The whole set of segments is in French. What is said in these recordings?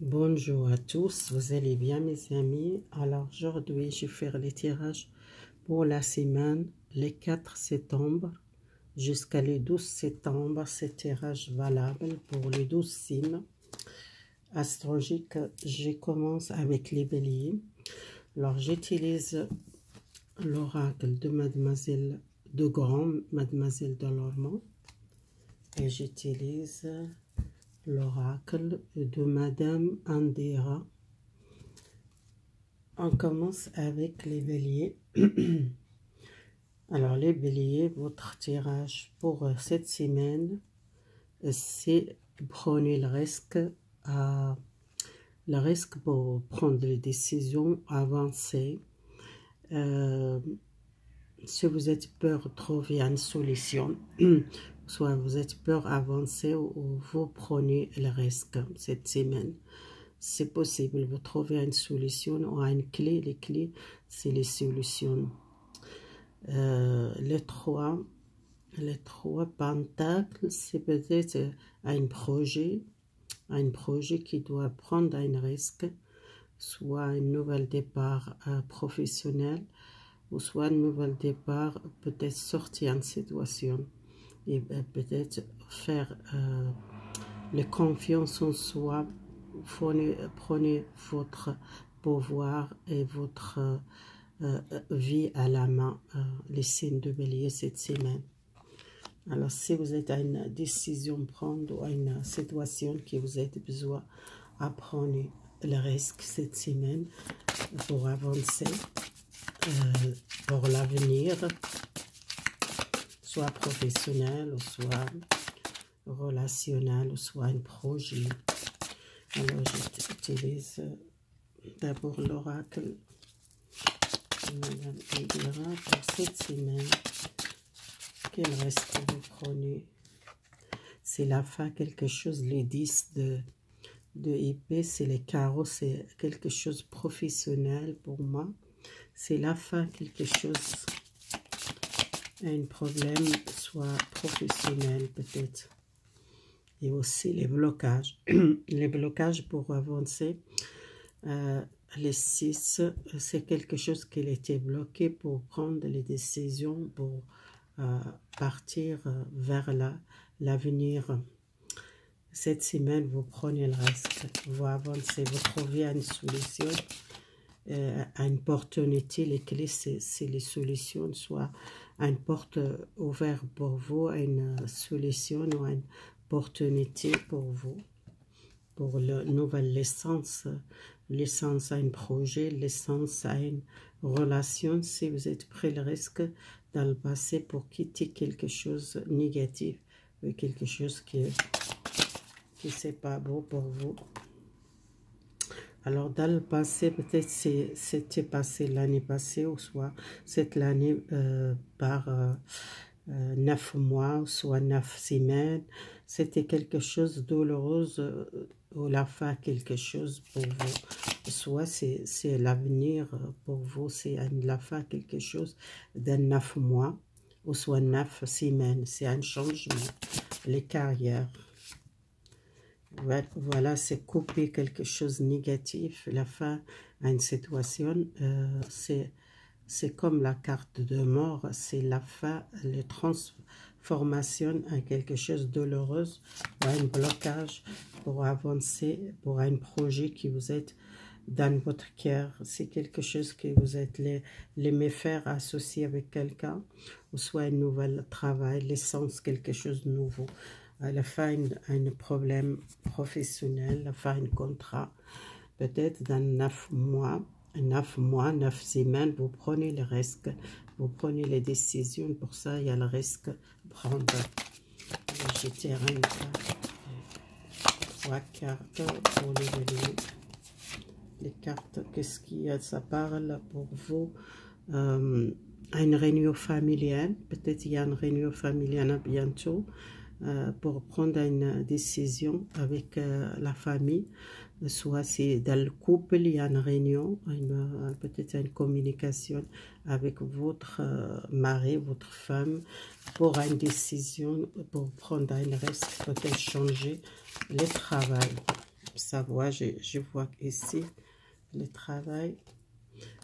Bonjour à tous, vous allez bien mes amis? Alors aujourd'hui je vais faire les tirages pour la semaine, les 4 septembre jusqu'à le 12 septembre. Ce tirage valable pour les 12 signes astrologiques. Je commence avec les béliers. Alors j'utilise l'oracle de Mademoiselle de Grand, Mademoiselle de Lormont, et j'utilise l'oracle de Madame Andera. On commence avec les béliers. Alors les béliers, votre tirage pour cette semaine, c'est prenez le risque pour prendre des décisions avancées. Si vous êtes peur de trouver une solution, soit vous êtes peur d'avancer ou vous prenez le risque cette semaine. C'est possible, vous trouvez une solution ou une clé. Les clés, c'est les solutions. Les trois pentacles, c'est peut-être un projet qui doit prendre un risque, soit un nouvel départ professionnel, ou soit un nouvel départ, peut-être sortir en situation, et peut-être faire la confiance en soi. Prenez votre pouvoir et votre vie à la main, les signes de bélier cette semaine. Alors si vous êtes à une décision à prendre ou à une situation que vous avez besoin à prendre le risque cette semaine pour avancer, pour l'avenir, soit professionnel ou soit relationnel ou soit un projet. Alors j'utilise d'abord l'oracle de Madame Andera pour cette semaine. Quel risque vous prenez? C'est la fin, quelque chose, les 10 de épée, c'est les carreaux, c'est quelque chose de professionnel pour moi. C'est la fin, quelque chose, un problème, soit professionnel peut-être. Et aussi les blocages. Les blocages pour avancer. Les 6, c'est quelque chose qui était bloqué pour prendre les décisions, pour partir vers l'avenir. Cette semaine, vous prenez le risque, vous avancez, vous trouvez une solution, une opportunité. Les clés, c'est les solutions, soit une porte ouverte pour vous, une solution ou une opportunité pour vous, pour la nouvelle licence à un projet, licence à une relation. Si vous êtes pris le risque dans le passé pour quitter quelque chose de négatif, quelque chose qui c'est pas beau pour vous. Alors dans le passé, peut-être c'était passé l'année passée, ou soit cette l'année par 9 mois, ou soit 9 semaines. C'était quelque chose de douloureux, ou la fin quelque chose pour vous. Soit c'est l'avenir pour vous, c'est la fin quelque chose de 9 mois, ou soit 9 semaines. C'est un changement, les carrières. Voilà, c'est couper quelque chose de négatif, la fin à une situation, c'est comme la carte de mort, c'est la fin, la transformation en quelque chose de douloureux, ou un blocage pour avancer, pour un projet qui vous êtes dans votre cœur. C'est quelque chose que vous êtes les faire associer avec quelqu'un, ou soit un nouvel travail, l'essence, quelque chose de nouveau. À la fin, un problème professionnel, à la fin, un contrat. Peut-être dans 9 mois, 9 semaines, vous prenez le risque, vous prenez les décisions. Pour ça, il y a le risque de prendre. Je tire une carte, 3 cartes pour les béliers. Les cartes, qu'est-ce qu'il y a? Ça parle pour vous. Une réunion familiale. Peut-être il y a une réunion familiale bientôt. Pour prendre une décision avec la famille, soit c'est dans le couple, il y a une réunion, peut-être une communication avec votre mari, votre femme, pour une décision, pour prendre un risque, peut-être changer le travail. savoir, je vois ici le travail.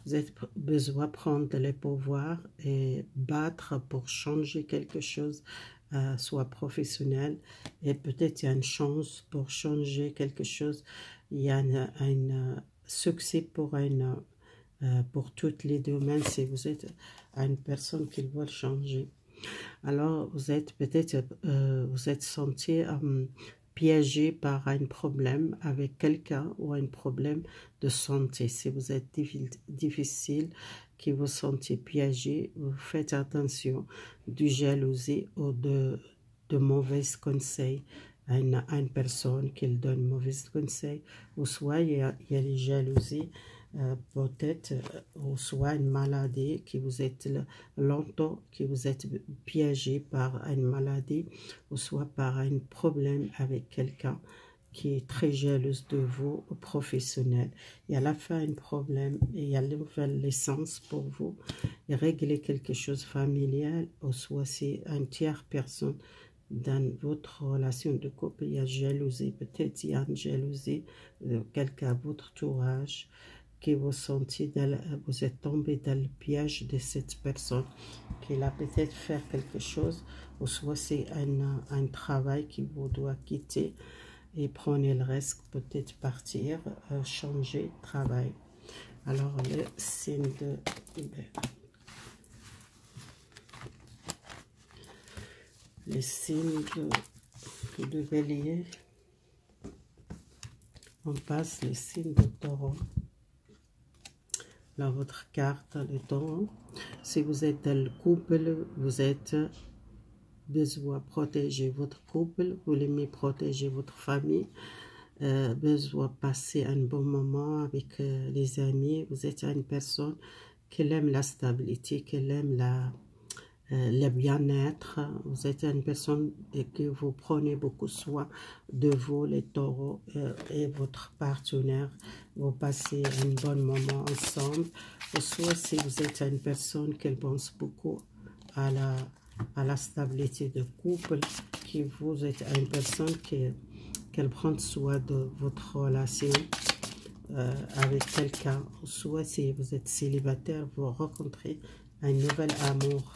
Vous avez besoin de prendre les pouvoirs et battre pour changer quelque chose, soit professionnel. Et peut-être il y a une chance pour changer quelque chose. Il y a un succès pour tous les domaines si vous êtes une personne qui veut changer. Alors, vous êtes peut-être, vous êtes senti piégé par un problème avec quelqu'un ou un problème de santé. Si vous êtes difficile, que vous sentez piégé, vous faites attention de jalousie ou de mauvais conseils à une personne qui donne mauvais conseils, ou soit il y a les jalousies. Peut-être ou soit une maladie qui vous êtes longtemps, que vous êtes piégé par une maladie ou soit par un problème avec quelqu'un qui est très jalouse de vous professionnel. Et à la fin un problème et il y a une nouvelle licence pour vous et régler quelque chose familial ou soit c'est une tierce personne dans votre relation de couple. Il y a jalousie, peut-être il y a une jalousie de quelqu'un à votre entourage que vous sentez, vous êtes tombé dans le piège de cette personne qui a peut-être fait quelque chose, ou soit c'est un travail qui vous doit quitter et prenez le risque, peut-être partir, changer de travail. Alors le signe de Bélier, on passe le signe de Taureau. Dans votre carte, le Taureau, si vous êtes dans le couple, vous êtes besoin de protéger votre couple, vous aimez protéger votre famille, besoin de passer un bon moment avec les amis. Vous êtes une personne qui aime la stabilité, qui aime le bien-être. Vous êtes une personne que vous prenez beaucoup soin de vous, les taureaux, et votre partenaire. Vous passez un bon moment ensemble. Ou soit si vous êtes une personne qui pense beaucoup à la stabilité de couple, que vous êtes une personne qui prend soin de votre relation avec quelqu'un. Soit si vous êtes célibataire, vous rencontrez un nouvel amour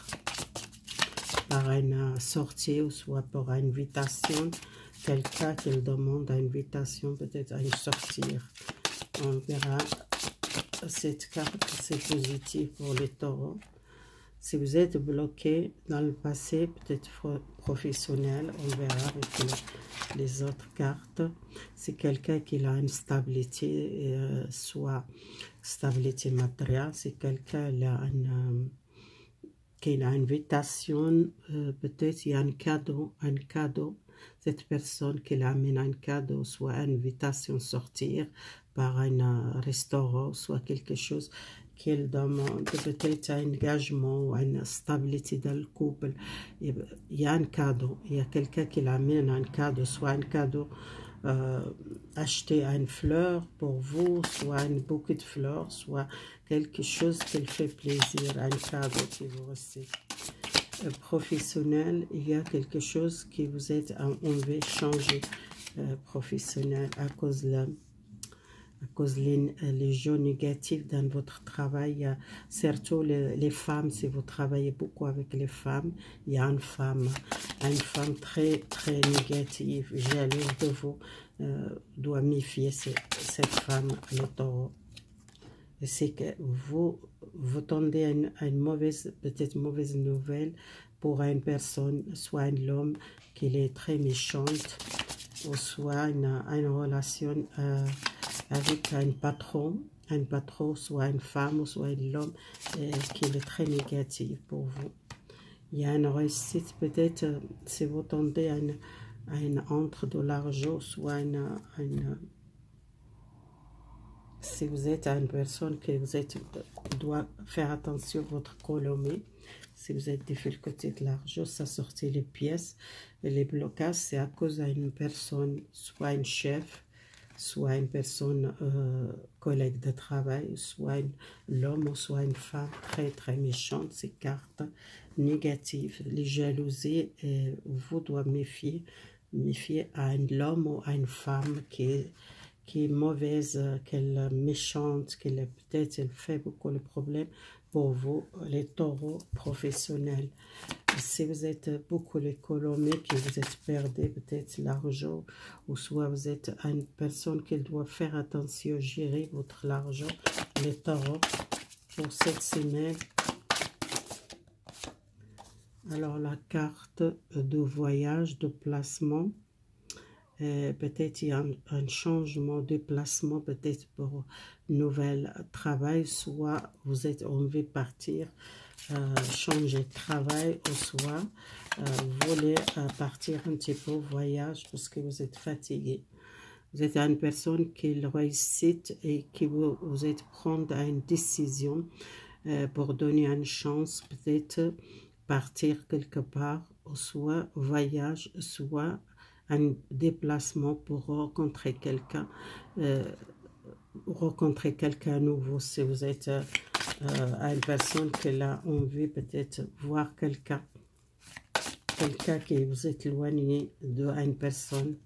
par une sortie ou soit par une invitation, quelqu'un qui demande une invitation, peut-être à une sortir. On verra cette carte, c'est positif pour les taureaux. Si vous êtes bloqué dans le passé, peut-être professionnel, on verra avec les autres cartes. C'est quelqu'un qui a une stabilité, soit stabilité matérielle, c'est quelqu'un qui a une invitation, peut-être il y a un cadeau, cette personne qui amène un cadeau, soit une invitation sortir par un restaurant, soit quelque chose qu'elle demande, peut-être un engagement ou une stabilité dans le couple. Il y a un cadeau, il y a quelqu'un qui amène un cadeau, soit un cadeau, acheter une fleur pour vous, soit un bouquet de fleurs, soit quelque chose qui fait plaisir, un cadeau qui vous recevez. Professionnel, il y a quelque chose qui vous êtes envie de changer professionnel à cause les jeux négatifs dans votre travail, surtout les femmes. Si vous travaillez beaucoup avec les femmes, il y a une femme très très négative, jalouse de vous, doit méfier cette femme, le taureau. C'est que vous tendez à une mauvaise, peut-être mauvaise nouvelle pour une personne, soit un homme qui est très méchante, ou soit une relation avec un patron, soit une femme, ou soit un homme qui est très négatif pour vous. Il y a une réussite, peut-être, si vous tendez à une entre de l'argent, soit si vous êtes une personne que doit faire attention à votre économie. Si vous êtes difficulté de l'argent, ça sortit les pièces. Et les blocages, c'est à cause d'une personne, soit un chef, soit une personne collègue de travail, soit l'homme ou soit une femme très très méchante. Ces cartes négatives, les jalousies, vous devez méfier à un homme ou à une femme qui qui est mauvaise, qu'elle est méchante, qu'elle est peut-être elle fait beaucoup de problèmes pour vous, les taureaux professionnels. Si vous êtes beaucoup l'économie, que vous êtes perdu peut-être l'argent, ou soit vous êtes une personne qui doit faire attention, gérer votre argent, les taureaux, pour cette semaine. Alors la carte de voyage, de placement, peut-être il y a un changement de placement, peut-être pour un nouvel travail, soit vous êtes envie de partir, changer de travail, ou soit vous voulez partir un petit peu au voyage parce que vous êtes fatigué. Vous êtes une personne qui réussit et qui vous êtes prendre une décision pour donner une chance, peut-être partir quelque part, ou soit voyage, soit un déplacement pour rencontrer quelqu'un nouveau. Si vous êtes une personne qui a envie peut-être voir quelqu'un qui vous est éloigné d'une personne.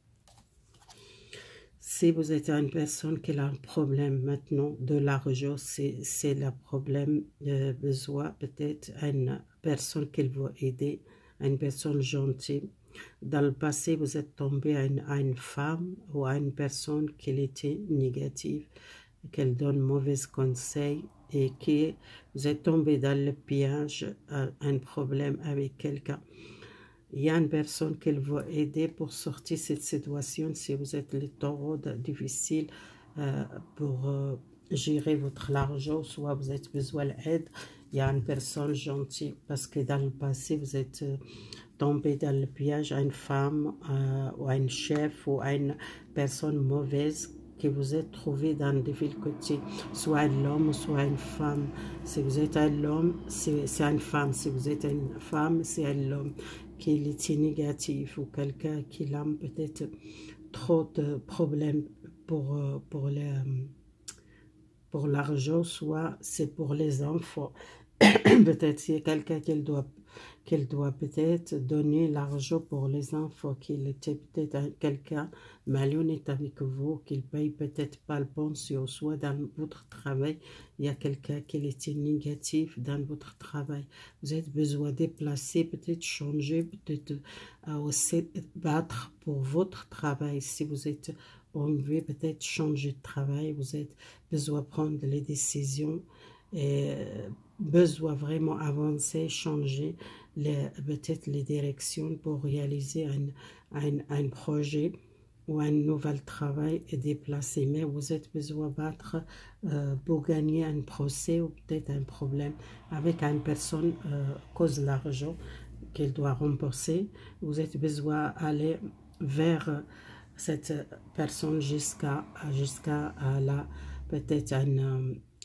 Si vous êtes une personne qui a un problème maintenant de l'argent, c'est le problème, besoin peut-être une personne qui va aider, une personne gentille. Dans le passé, vous êtes tombé à une femme ou à une personne qui était négative, qu'elle donne mauvais conseils et que vous êtes tombé dans le piège, un problème avec quelqu'un. Il y a une personne qui va aider pour sortir de cette situation. Si vous êtes le taureau difficile pour gérer votre argent, soit vous avez besoin d'aide, il y a une personne gentille parce que dans le passé, vous êtes tombé dans le piège à une femme ou à un chef ou à une personne mauvaise que vous êtes trouvé dans des difficultés, soit un homme, soit une femme. Si vous êtes un homme, c'est une femme. Si vous êtes une femme, c'est un homme qui est négatif ou quelqu'un qui a peut-être trop de problèmes pour l'argent, soit c'est pour les enfants. Peut-être c'est quelqu'un qu'elle doit peut-être donner l'argent pour les enfants, qu'il était peut-être quelqu'un malhonnête avec vous, qu'il paye peut-être pas le pension, soit dans votre travail, il y a quelqu'un qui était négatif dans votre travail. Vous avez besoin de déplacer, peut-être changer, peut-être aussi battre pour votre travail. Si vous êtes envie peut-être changer de travail, vous avez besoin de prendre les décisions et besoin vraiment avancer, changer peut-être les directions pour réaliser un projet ou un nouvel travail et déplacer. Mais vous avez besoin de battre pour gagner un procès ou peut-être un problème avec une personne cause l'argent qu'elle doit rembourser. Vous avez besoin d'aller vers cette personne jusqu'à la peut-être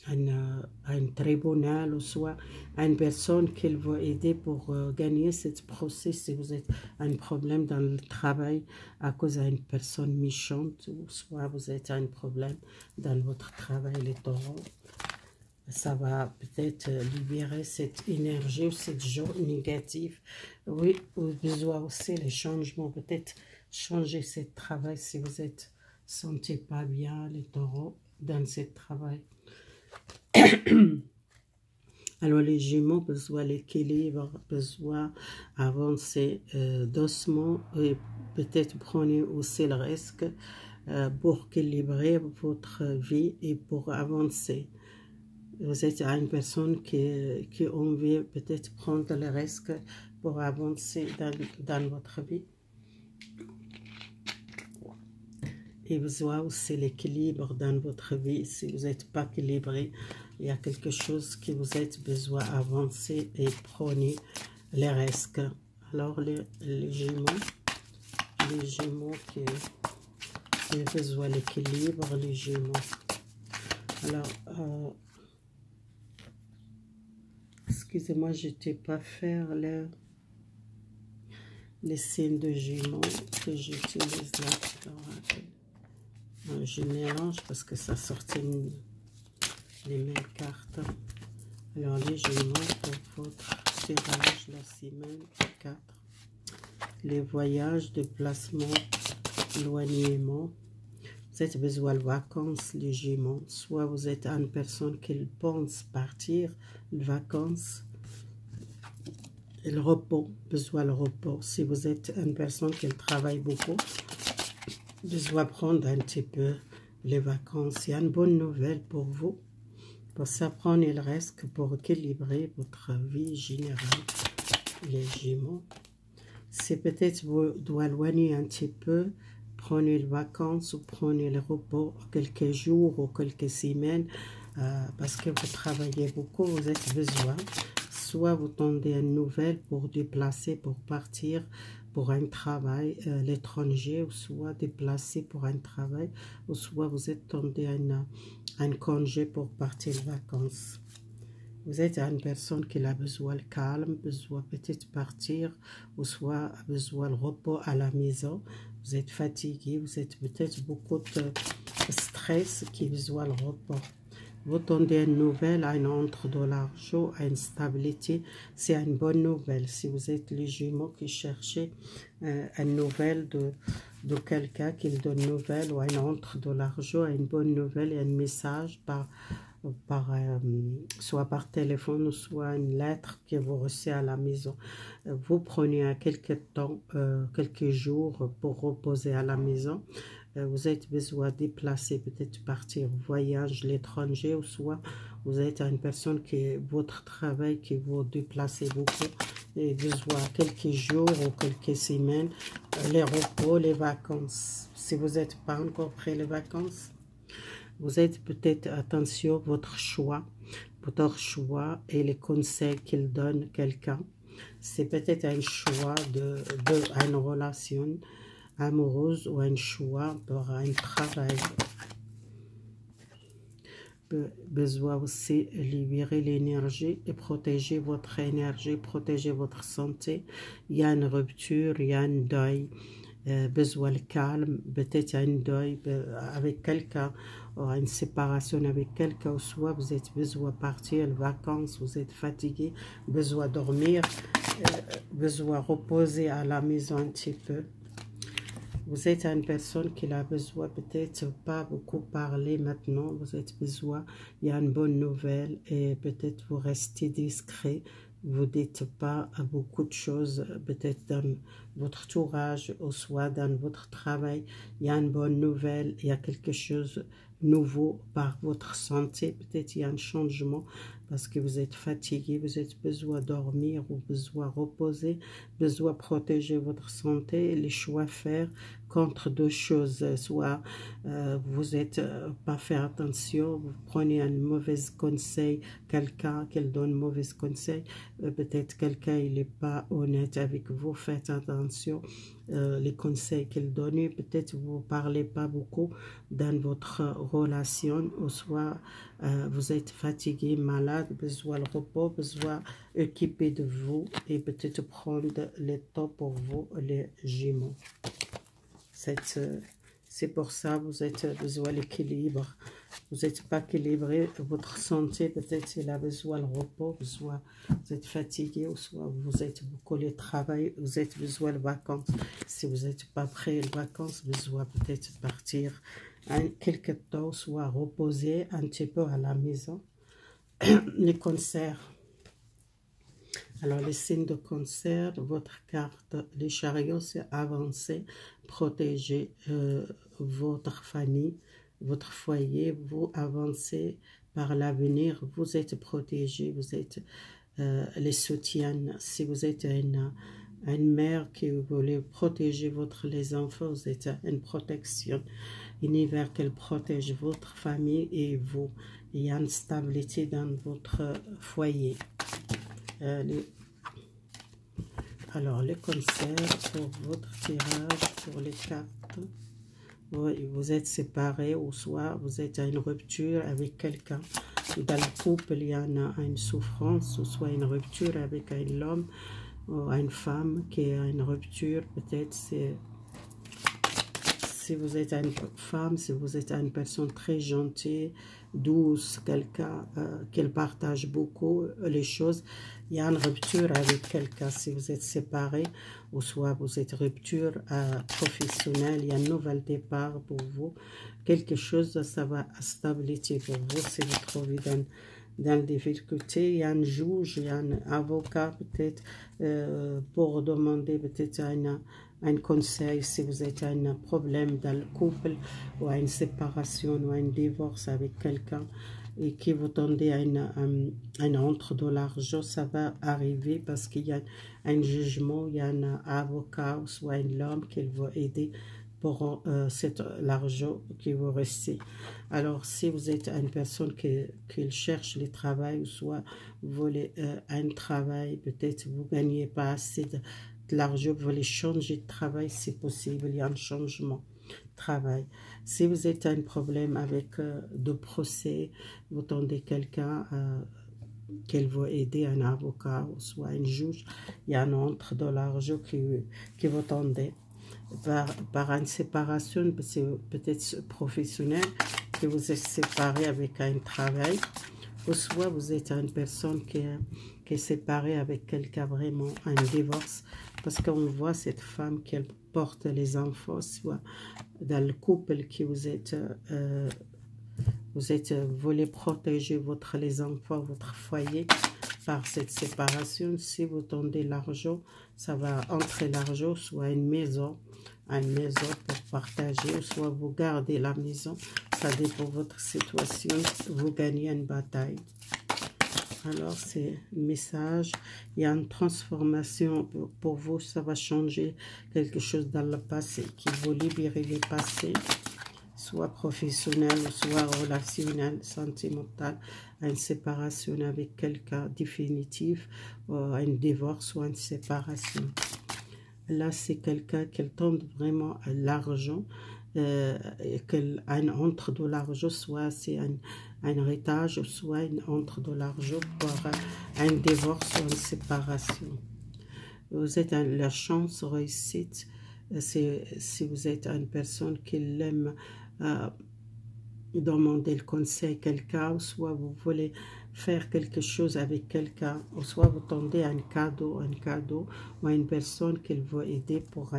un tribunal ou soit une personne qui va aider pour gagner ce procès. Si vous avez un problème dans le travail à cause d'une personne méchante, ou soit vous avez un problème dans votre travail, les taureaux, ça va peut-être libérer cette énergie ou cette joie négative. Oui, vous avez besoin aussi les changements, peut-être changer ce travail si vous êtes sentez pas bien, les taureaux, dans ce travail. Alors les Gémeaux, besoin l'équilibre, besoin avancer doucement et peut-être prenez aussi le risque pour équilibrer votre vie et pour avancer. Vous êtes une personne qui a envie peut-être prendre le risque pour avancer dans votre vie. Et vous avez aussi l'équilibre dans votre vie. Si vous n'êtes pas équilibré, il y a quelque chose que vous avez besoin d'avancer et prenez les risques. Alors les Gémeaux qui ont besoin de l'équilibre, les Gémeaux. Alors, excusez-moi, je n'étais pas faire les signes de Gémeaux que j'utilise là. Je mélange parce que ça sortait les mêmes cartes. Alors les Gémeaux pour votre tirage la semaine 4. Les voyages, déplacements, éloignement. Vous Vous avez besoin de vacances, les Gémeaux. Soit vous êtes une personne qui pense partir, les vacances, et le repos, besoin de repos. Si vous êtes une personne qui travaille beaucoup, besoin de prendre un petit peu les vacances. Il y a une bonne nouvelle pour vous. Pour ça, prenez le reste pour équilibrer votre vie générale, les Gémeaux. Si peut-être vous doit éloigner un petit peu, prenez les vacances ou prenez le repos quelques jours ou quelques semaines parce que vous travaillez beaucoup, vous avez besoin. Soit vous tendez une nouvelle pour déplacer, pour partir pour un travail à l'étranger, ou soit déplacer pour un travail, ou soit vous êtes tendé un congé pour partir en vacances. Vous êtes une personne qui a besoin de calme, besoin peut-être partir, ou soit besoin de repos à la maison. Vous êtes fatigué, vous êtes peut-être beaucoup de stress qui a besoin de repos. Vous tendez une nouvelle, un entre de l'argent, une stabilité, c'est une bonne nouvelle. Si vous êtes les Gémeaux qui cherchez une nouvelle de quelqu'un qui donne une nouvelle ou un entre de l'argent, une bonne nouvelle et un message soit par téléphone, soit une lettre que vous recevez à la maison. Vous prenez quelques temps, quelques jours pour reposer à la maison. Vous avez besoin de déplacer, peut-être partir voyage à l'étranger, ou soit vous êtes une personne qui votre travail qui vous déplacer beaucoup et besoin quelques jours ou quelques semaines, les repos, les vacances. Si vous n'êtes pas encore prêt les vacances, vous êtes peut-être attention votre choix et les conseils qu'il donne quelqu'un. C'est peut-être un choix une relation amoureuse ou un choix pour un travail. Besoin aussi libérer l'énergie et protéger votre énergie, protéger votre santé. Il y a une rupture, il y a un deuil. Besoin de calme, peut-être un deuil avec quelqu'un, une séparation avec quelqu'un, soit vous avez besoin de partir en vacances, vous êtes fatigué, besoin de dormir, besoin de reposer à la maison un petit peu. Vous êtes une personne qui a besoin, peut-être pas beaucoup parler maintenant, vous avez besoin, il y a une bonne nouvelle et peut-être vous restez discret. Vous ne dites pas beaucoup de choses, peut-être dans votre entourage ou soit dans votre travail. Il y a une bonne nouvelle, il y a quelque chose de nouveau par votre santé. Peut-être il y a un changement parce que vous êtes fatigué, vous avez besoin de dormir ou besoin de reposer, besoin de protéger votre santé. Les choix à faire contre deux choses, soit vous n'êtes pas faire attention, vous prenez un mauvais conseil, quelqu'un qui donne un mauvais conseil, peut-être quelqu'un il n'est pas honnête avec vous, faites attention les conseils qu'il donne, peut-être vous ne parlez pas beaucoup dans votre relation, ou soit vous êtes fatigué, malade, besoin de repos, besoin d'équiper de vous et peut-être prendre le temps pour vous les Gémeaux. C'est pour ça que vous avez besoin d'équilibre. Vous n'êtes pas équilibré, votre santé, peut-être il a besoin de repos, vous êtes fatigué, ou soit vous êtes beaucoup de travail, vous avez besoin de vacances. Si vous n'êtes pas prêt aux vacances, vous besoin peut-être partir quelque temps, soit reposer un petit peu à la maison. Les concerts. Alors, les signes de cancer, votre carte, les chariots, c'est avancer, protéger votre famille, votre foyer, vous avancez par l'avenir, vous êtes protégé, vous êtes les soutiens. Si vous êtes une mère qui voulait protéger les enfants, vous êtes une protection, univers qu'elle protège votre famille et vous. Il y a une stabilité dans votre foyer. Alors, les conseils pour votre tirage, pour les cartes. Vous êtes séparés, ou soit vous êtes à une rupture avec quelqu'un. Dans le couple, il y en a une souffrance, ou soit une rupture avec un homme ou une femme qui a une rupture. Peut-être si vous êtes une femme, si vous êtes une personne très gentille, douce, quelqu'un qui partage beaucoup les choses, il y a une rupture avec quelqu'un si vous êtes séparés, ou soit vous êtes rupture professionnelle, il y a un nouvel départ pour vous, quelque chose, ça va à stabilité pour vous si vous trouvez dans les difficultés. Il y a un juge, il y a un avocat peut-être pour demander peut-être un conseil si vous êtes un problème dans le couple ou une séparation ou un divorce avec quelqu'un et qui vous tendez à un entre de l'argent, ça va arriver parce qu'il y a un jugement, il y a un avocat ou soit un homme qui va aider pour l'argent qui vous reste. Alors, si vous êtes une personne qui cherche le travail, ou soit vous voulez un travail, peut-être vous ne gagnez pas assez de l'argent, vous voulez changer de travail, c'est possible, il y a un changement de travail. Si vous êtes un problème avec de procès, vous tendez quelqu'un qu'elle va aider, un avocat, ou soit un juge, il y a un entre de l'argent qui vous tendez. Par une séparation, peut-être professionnelle, que vous êtes séparé avec un travail, ou soit vous êtes une personne qui est séparée avec quelqu'un, vraiment un divorce, parce qu'on voit cette femme qui porte les enfants, soit dans le couple que vous voulez protéger les enfants, votre foyer, par cette séparation. Si vous tendez l'argent, ça va entrer l'argent, soit une maison pour partager, soit vous gardez la maison, ça dépend de votre situation, vous gagnez une bataille. Alors c'est un message, il y a une transformation pour vous, ça va changer quelque chose dans le passé, qui vous libérer le passé, soit professionnel, soit relationnel, sentimental, une séparation avec quelqu'un définitif, un divorce ou une séparation. Là, c'est quelqu'un qui tombe vraiment à l'argent, un entre de l'argent, soit c'est un héritage, soit un entre de l'argent pour un divorce ou une séparation. Vous êtes la chance, réussite, si vous êtes une personne qui l'aime, demander le conseil à quelqu'un, soit vous voulez faire quelque chose avec quelqu'un, ou soit vous tendez un cadeau ou à une personne qui va aider pour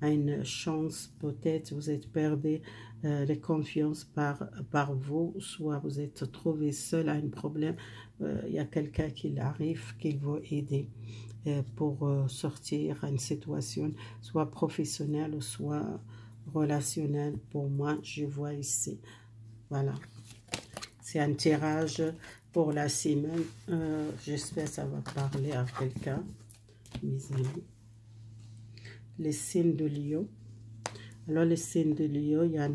une chance, peut-être vous êtes perdu la confiance par vous, soit vous êtes trouvé seul à un problème, il y a quelqu'un qui arrive, qui va aider pour sortir d'une situation, soit professionnelle ou soit relationnelle. Pour moi, je vois ici. Voilà, c'est un tirage pour la semaine. J'espère que ça va parler à quelqu'un, mes amis. Les signes de Lion. Alors, les signes de Lion, il y a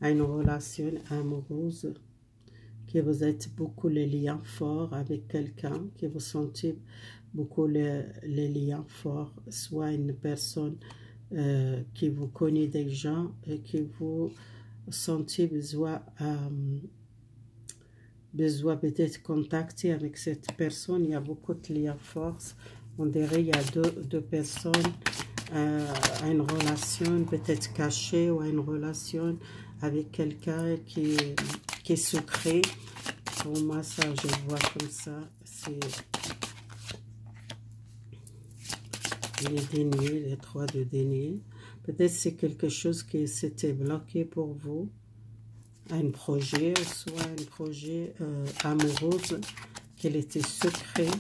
une relation amoureuse, que vous êtes beaucoup les liens forts avec quelqu'un, que vous sentez beaucoup les liens forts, soit une personne qui vous connaît déjà et que vous sentez besoin peut-être contacter avec cette personne. Il y a beaucoup de liens forts. On dirait il y a deux personnes, une relation peut-être cachée ou une relation avec quelqu'un qui est secret. Pour moi, ça, je vois comme ça. C'est les deniers, les 3 de deniers. Peut-être c'est quelque chose qui s'était bloqué pour vous. Un projet, soit un projet amoureux, qu'il était secret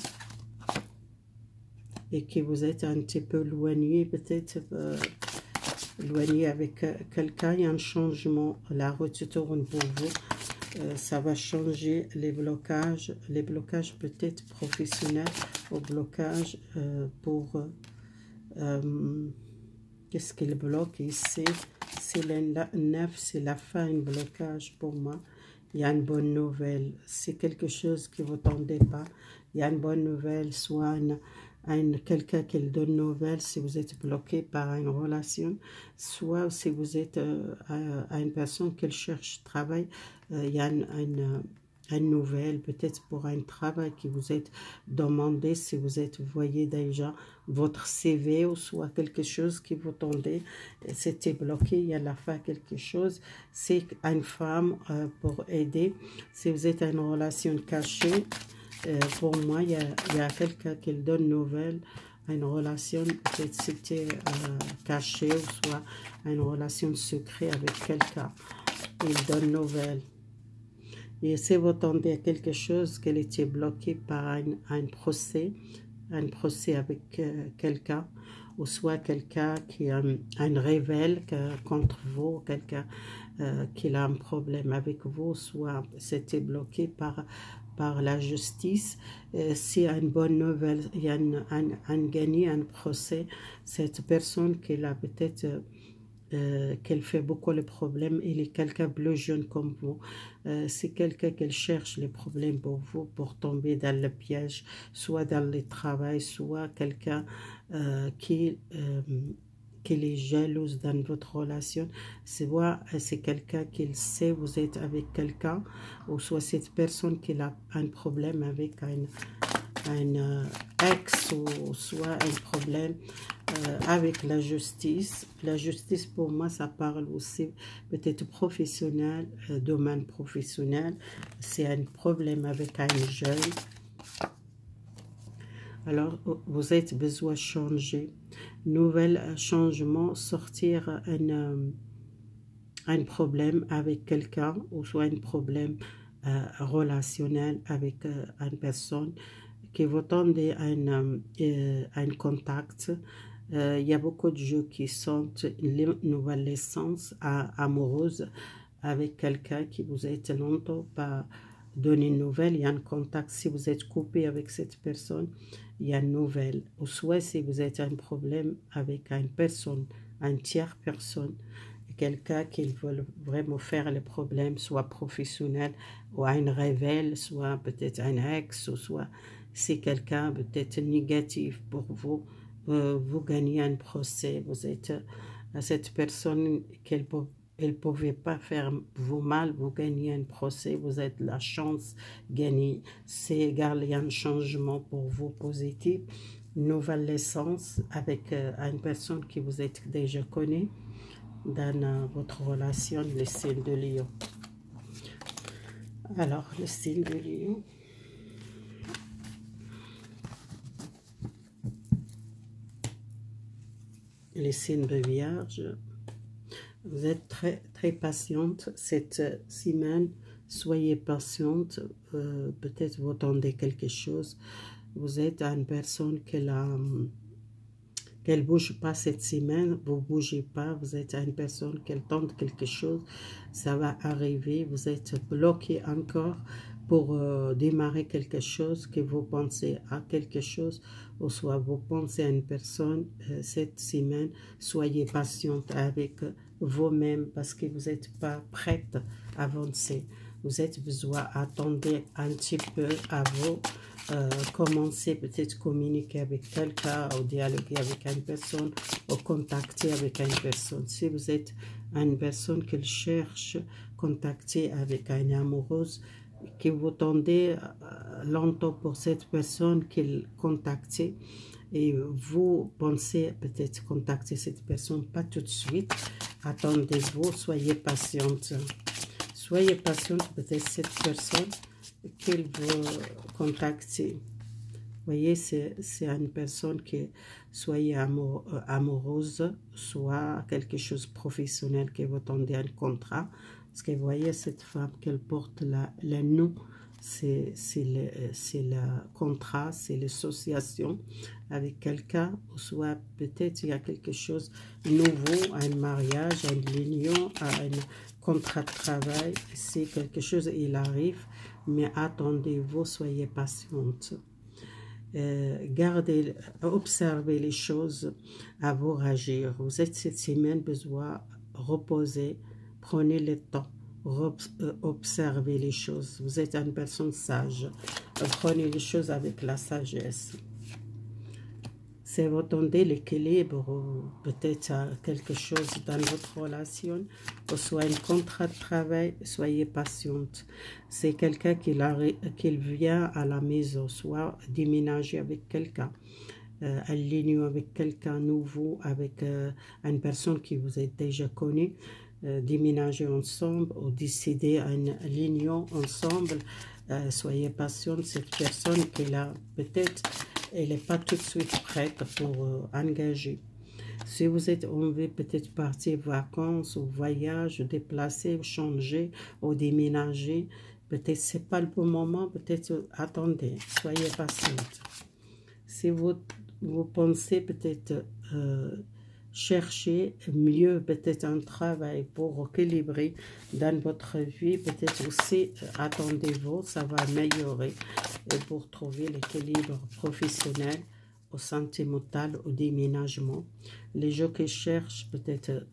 et que vous êtes un petit peu éloigné, peut-être éloigné avec quelqu'un. Il y a un changement, la route se tourne pour vous. Ça va changer les blocages peut-être professionnels, au blocage pour qu'est-ce qu'il bloque ici? C'est le 9, c'est la fin, un blocage pour moi. Il y a une bonne nouvelle. C'est quelque chose que vous n'attendez pas. Il y a une bonne nouvelle, soit quelqu'un qui donne une nouvelle si vous êtes bloqué par une relation, soit si vous êtes à une personne qui cherche travail, il y a une nouvelle, peut-être pour un travail qui vous est demandé, si vous êtes, voyez déjà votre CV ou soit quelque chose qui vous tendait, c'était bloqué, il y a la fin quelque chose, c'est une femme pour aider. Si vous êtes en relation cachée, pour moi, il y a quelqu'un qui donne nouvelle, une relation, peut-être c'était cachée ou soit une relation secrète avec quelqu'un. Il donne nouvelle. Et si vous attendez à quelque chose qu'elle était bloquée par un procès avec quelqu'un, ou soit quelqu'un qui a un révèle contre vous, quelqu'un qui a un problème avec vous, soit c'était bloqué par la justice. S'il y a une bonne nouvelle, il y a un gagné, un procès, cette personne qui a peut-être qu'elle fait beaucoup de problèmes, il est quelqu'un bleu jaune comme vous, c'est quelqu'un qui cherche les problèmes pour vous, pour tomber dans le piège, soit dans le travail, soit quelqu'un qui est jalouse dans votre relation, soit c'est quelqu'un qui sait vous êtes avec quelqu'un, ou soit cette personne qui a un problème avec un ex, ou soit un problème avec la justice. La justice, pour moi, ça parle aussi peut-être professionnel, domaine professionnel. C'est un problème avec un jeune. Alors, vous avez besoin de changer. Nouvel changement, sortir un problème avec quelqu'un, ou soit un problème relationnel avec une personne qui vous tendent un contact. Il y a beaucoup de gens qui sont une nouvelle naissance amoureuse avec quelqu'un qui vous a été longtemps pas donné une nouvelle. Il y a un contact. Si vous êtes coupé avec cette personne, il y a une nouvelle. Ou soit si vous êtes un problème avec une personne, une tierce personne, quelqu'un qui veut vraiment faire le problème, soit professionnel ou un révèle, soit peut-être un ex, ou soit c'est quelqu'un peut-être négatif pour vous. Vous gagnez un procès, vous êtes cette personne qu'elle ne pouvait pas faire vous mal, vous gagnez un procès, vous êtes la chance gagnée. C'est égal, il y a un changement pour vous positif, une nouvelle naissance avec une personne qui vous êtes déjà connue dans votre relation, le signe de Lion. Alors, le signe de Lion. Les signes de Vierge, vous êtes très, très patiente cette semaine, soyez patiente, peut-être vous attendez quelque chose, vous êtes une personne qu'elle ne bouge pas cette semaine, vous ne bougez pas, vous êtes une personne qui tente quelque chose, ça va arriver, vous êtes bloqué encore pour démarrer quelque chose, que vous pensez à quelque chose, ou soit vous pensez à une personne cette semaine, soyez patiente avec vous-même parce que vous n'êtes pas prête à avancer. Vous êtes besoin d'attendre un petit peu à vous. Commencer peut-être communiquer avec quelqu'un ou dialoguer avec une personne ou contacter avec une personne. Si vous êtes une personne qui cherche contacter avec une amoureuse, que vous tendez longtemps pour cette personne qu'il contacte et vous pensez peut-être contacter cette personne, pas tout de suite, attendez-vous, soyez patiente. Soyez patiente, peut-être cette personne qu'il veut contacter. Vous voyez, c'est une personne qui soit amoureuse, soit quelque chose de professionnel qui vous tendez un contrat. Parce que vous voyez, cette femme qu'elle porte le nom, c'est le contrat, c'est l'association avec quelqu'un, ou soit peut-être il y a quelque chose de nouveau, un mariage, une union, un contrat de travail, c'est quelque chose, il arrive, mais attendez-vous, soyez patiente. Observez les choses à vous réagir. Vous êtes cette semaine besoin de reposer, prenez le temps, observez les choses. Vous êtes une personne sage, prenez les choses avec la sagesse. C'est vous tendez l'équilibre ou peut-être quelque chose dans votre relation, ou soit un contrat de travail, soyez patiente. C'est quelqu'un qui vient à la maison, soit déménager avec quelqu'un, en ligne avec quelqu'un nouveau, avec une personne qui vous est déjà connue, déménager ensemble ou décider une union ensemble. Soyez patient, cette personne qui a peut-être, elle n'est pas tout de suite prête pour engager. Si vous êtes envie peut-être partir vacances ou voyage, déplacer, ou changer ou déménager, peut-être c'est pas le bon moment, peut-être attendez, soyez patiente. Si vous pensez peut-être chercher mieux peut-être un travail pour équilibrer dans votre vie, peut-être aussi attendez-vous, ça va améliorer et pour trouver l'équilibre professionnel ou sentimental au déménagement. Les gens qui cherchent peut-être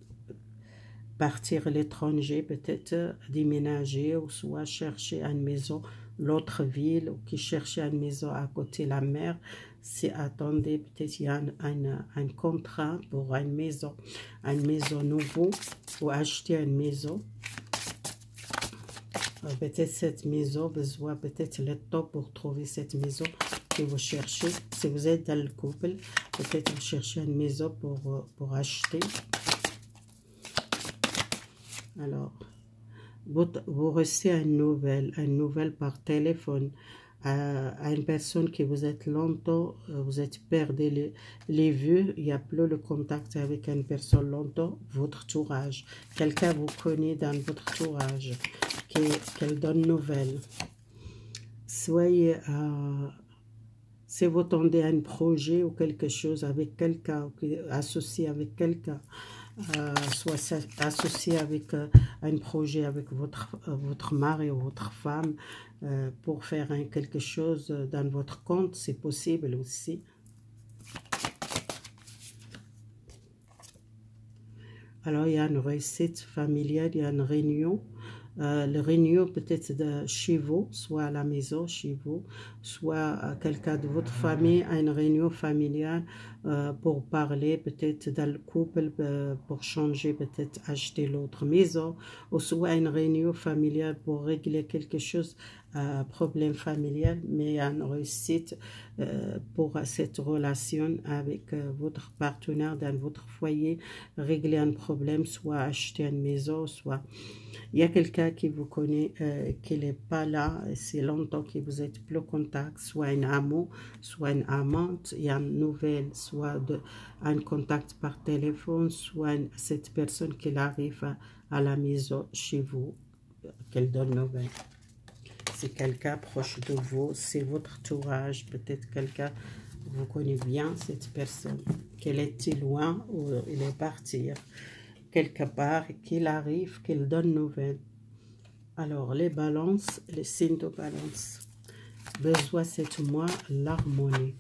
partir à l'étranger, peut-être déménager ou soit chercher une maison l'autre ville ou qui cherchent une maison à côté de la mer, si attendez peut-être il y a un contrat pour une maison nouveau ou acheter une maison. Peut-être cette maison besoin peut-être le temps pour trouver cette maison que vous cherchez. Si vous êtes dans le couple, peut-être vous cherchez une maison pour acheter. Alors, vous recevez une nouvelle par téléphone à une personne que vous êtes longtemps, vous êtes perdu les vues, il n'y a plus le contact avec une personne longtemps, votre entourage. Quelqu'un vous connaît dans votre entourage, qu'elle donne nouvelle. Soyez, si vous tendez à un projet ou quelque chose avec quelqu'un, associé avec quelqu'un, soit associé avec un projet avec votre mari ou votre femme pour faire quelque chose dans votre compte, c'est possible aussi. Alors, il y a une réussite familiale, il y a une réunion. Le réunion peut-être de chez vous, soit à la maison chez vous, soit quelqu'un de votre famille, à une réunion familiale pour parler peut-être dans le couple, pour changer, peut-être acheter l'autre maison, ou soit une réunion familiale pour régler quelque chose, problème familial, mais une réussite pour cette relation avec votre partenaire dans votre foyer, régler un problème, soit acheter une maison, soit... Il y a quelqu'un qui vous connaît, qui n'est pas là, c'est longtemps que vous êtes plus en contact, soit un amour, soit une amante, il y a une nouvelle, soit un contact par téléphone, soit cette personne qui arrive à la maison chez vous, qu'elle donne nouvelle. C'est quelqu'un proche de vous, c'est votre entourage, peut-être quelqu'un vous connaît bien, cette personne, qu'elle était loin ou il est parti quelque part, qu'il arrive, qu'il donne nouvelle. Alors, les balances, les signes de balance. Besoin cette mois, l'harmonie.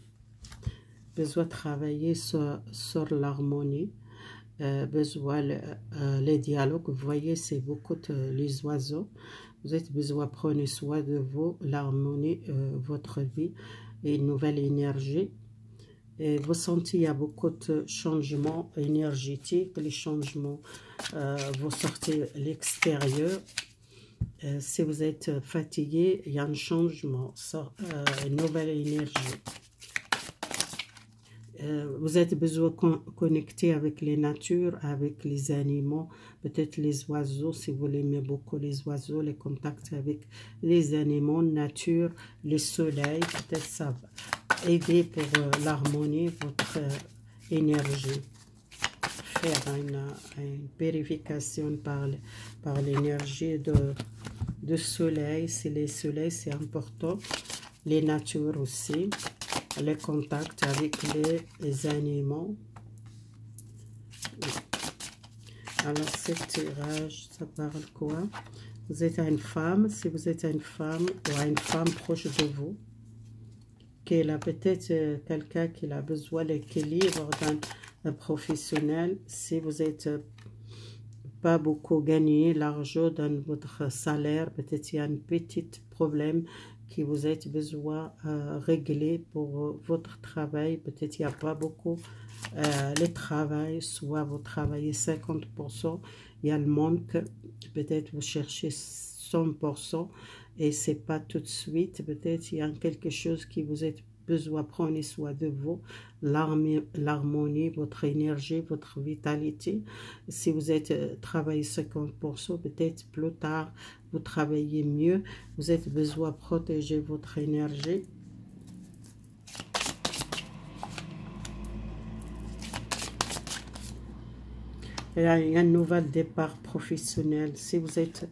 Besoin travailler sur l'harmonie. Besoin les dialogues. Vous voyez, c'est beaucoup les oiseaux. Vous avez besoin de prendre soin de vous, l'harmonie, votre vie et une nouvelle énergie. Et vous sentez qu'il y a beaucoup de changements énergétiques, les changements, vous sortez à l'extérieur. Si vous êtes fatigué, il y a un changement, une nouvelle énergie. Vous êtes besoin de connecter avec les natures, avec les animaux, peut-être les oiseaux, si vous aimez beaucoup les oiseaux, les contacts avec les animaux, nature, le soleil, peut-être ça va aider pour l'harmonie, votre énergie. Faire une purification par l'énergie de soleil. Si le soleil, c'est important. Les natures aussi. Les contacts avec les animaux. Alors, ce tirage, ça parle quoi? Vous êtes une femme. Si vous êtes une femme ou une femme proche de vous, qu'elle a peut-être quelqu'un qui a besoin d'équilibre dans le professionnel. Si vous êtes pas beaucoup gagné l'argent dans votre salaire. Peut-être il y a un petit problème que vous avez besoin de régler pour votre travail. Peut-être il n'y a pas beaucoup le travail, soit vous travaillez 50%, il y a le manque, peut-être vous cherchez 100% et c'est pas tout de suite. Peut-être il y a quelque chose qui vous êtes besoin, prenez soin de vous, l'harmonie, votre énergie, votre vitalité. Si vous êtes travaillé 50%, peut-être plus tard vous travaillez mieux. Vous avez besoin de protéger votre énergie. Il y a un nouvel départ professionnel. Si vous êtes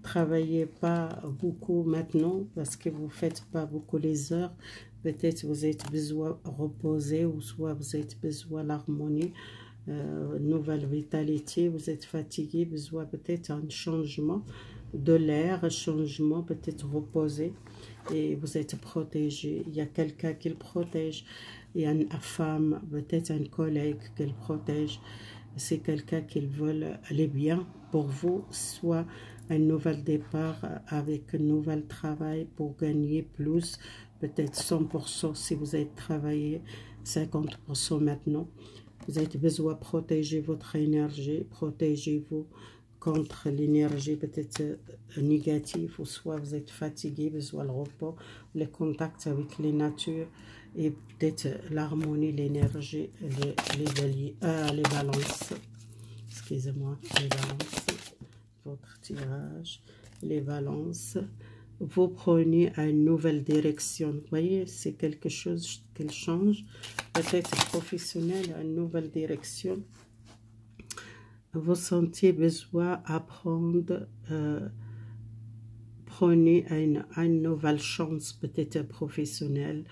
travaillez pas beaucoup maintenant parce que vous faites pas beaucoup les heures, peut-être vous avez besoin de reposer ou soit vous avez besoin de l'harmonie, nouvelle vitalité, vous êtes fatigué, besoin peut-être un changement de l'air, un changement, peut-être reposer et vous êtes protégé. Il y a quelqu'un qui le protège, il y a une femme, peut-être un collègue qui le protège. C'est quelqu'un qui veut aller bien pour vous, soit un nouvel départ avec un nouvel travail pour gagner plus, peut-être 100% si vous avez travaillé 50% maintenant. Vous avez besoin de protéger votre énergie, protégez-vous contre l'énergie peut-être négative, ou soit vous êtes fatigué, besoin de repos, le contact avec les natures et peut-être l'harmonie, l'énergie, les balances. Excusez-moi, les balances, votre tirage, les balances. Vous prenez à une nouvelle direction. Vous voyez, c'est quelque chose qui change. Peut-être professionnel, à une nouvelle direction. Vous sentez besoin d'apprendre, prenez une nouvelle chance, peut-être professionnelle,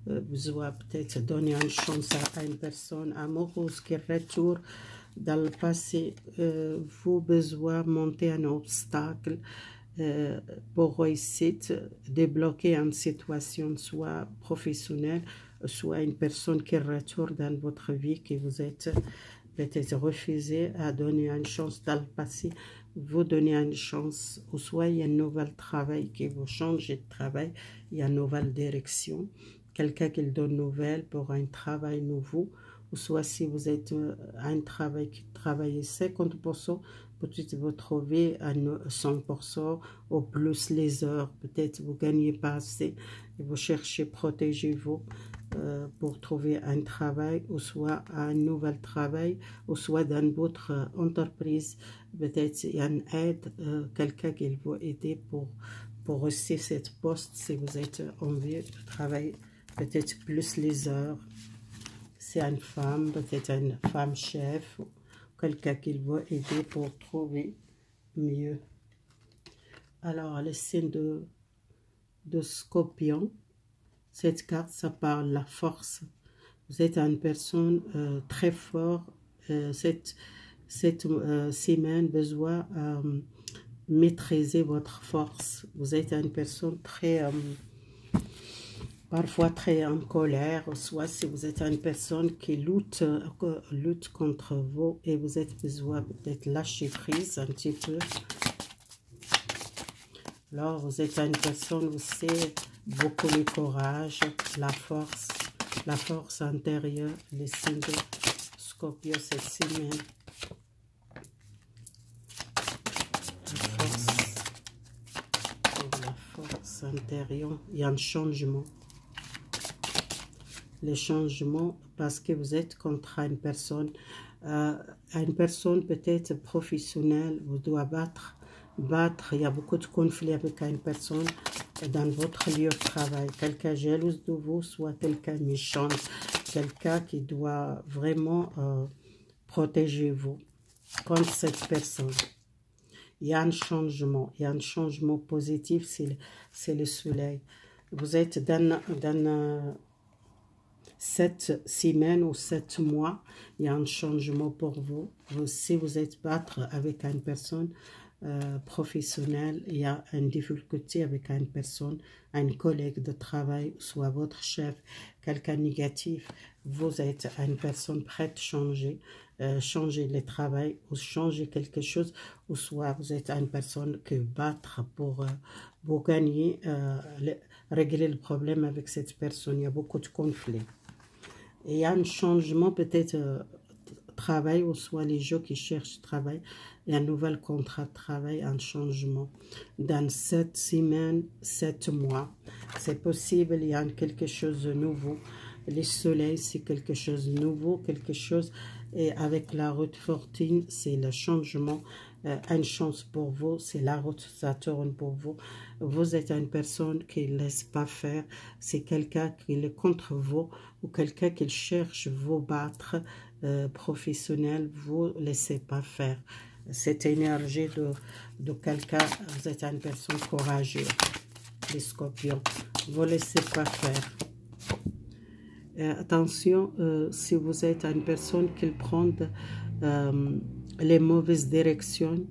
besoin peut-être donner une chance à une personne amoureuse qui retourne dans le passé, vous besoin monter un obstacle pour réussir, débloquer une situation soit professionnelle, soit une personne qui retourne dans votre vie que vous êtes peut-être refusé à donner une chance dans le passé, vous donnez une chance, ou soit il y a un nouvel travail qui vous change de travail, il y a une nouvelle direction, quelqu'un qui donne nouvelle pour un travail nouveau, ou soit si vous êtes un travail qui travaille 50%, peut-être vous trouvez à 100% ou plus les heures, peut-être vous gagnez pas assez, et vous cherchez, protégez-vous pour trouver un travail, ou soit un nouvel travail, ou soit dans votre entreprise, peut-être il y a une aide, quelqu'un qui va aider pour rester cette poste si vous êtes envie de travailler peut-être plus les heures. C'est une femme, peut-être une femme chef, quelqu'un qui va aider pour trouver mieux. Alors, le signe de Scorpion, cette carte, ça parle de la force. Vous êtes une personne très forte. Cette semaine, besoin maîtriser votre force. Vous êtes une personne très... parfois très en colère, soit si vous êtes une personne qui lutte contre vous et vous êtes besoin peut-être lâcher prise un petit peu. Alors vous êtes une personne aussi beaucoup de courage, la force intérieure, les signes de Scorpio cette semaine. La force intérieure, il y a un changement. Le changement parce que vous êtes contre une personne peut-être professionnelle, vous doit battre, il y a beaucoup de conflits avec une personne dans votre lieu de travail, quelqu'un jaloux de vous, soit quelqu'un méchant, quelqu'un qui doit vraiment protéger vous contre cette personne. Il y a un changement, positif, c'est le soleil. Vous êtes dans 7 semaines ou 7 mois, il y a un changement pour vous. Si vous êtes battre avec une personne professionnelle, il y a une difficulté avec une personne, un collègue de travail, soit votre chef, quelqu'un négatif, vous êtes une personne prête à changer, changer le travail ou changer quelque chose, ou soit vous êtes une personne qui battre pour gagner, régler le problème avec cette personne. Il y a beaucoup de conflits. Et il y a un changement peut-être travail, ou soit les gens qui cherchent travail, il y a un nouvel contrat de travail, un changement dans 7 semaines, 7 mois. C'est possible, il y a quelque chose de nouveau. Les soleils, c'est quelque chose de nouveau, quelque chose, et avec la route fortune, c'est le changement, une chance pour vous, c'est la route Saturne pour vous. Vous êtes une personne qui ne laisse pas faire, c'est quelqu'un qui est contre vous, ou quelqu'un qui cherche vous battre, professionnel, vous ne laissez pas faire. Cette énergie de quelqu'un, vous êtes une personne courageuse, les scorpions, vous ne laissez pas faire. Attention, si vous êtes une personne qui prend les mauvaises directions,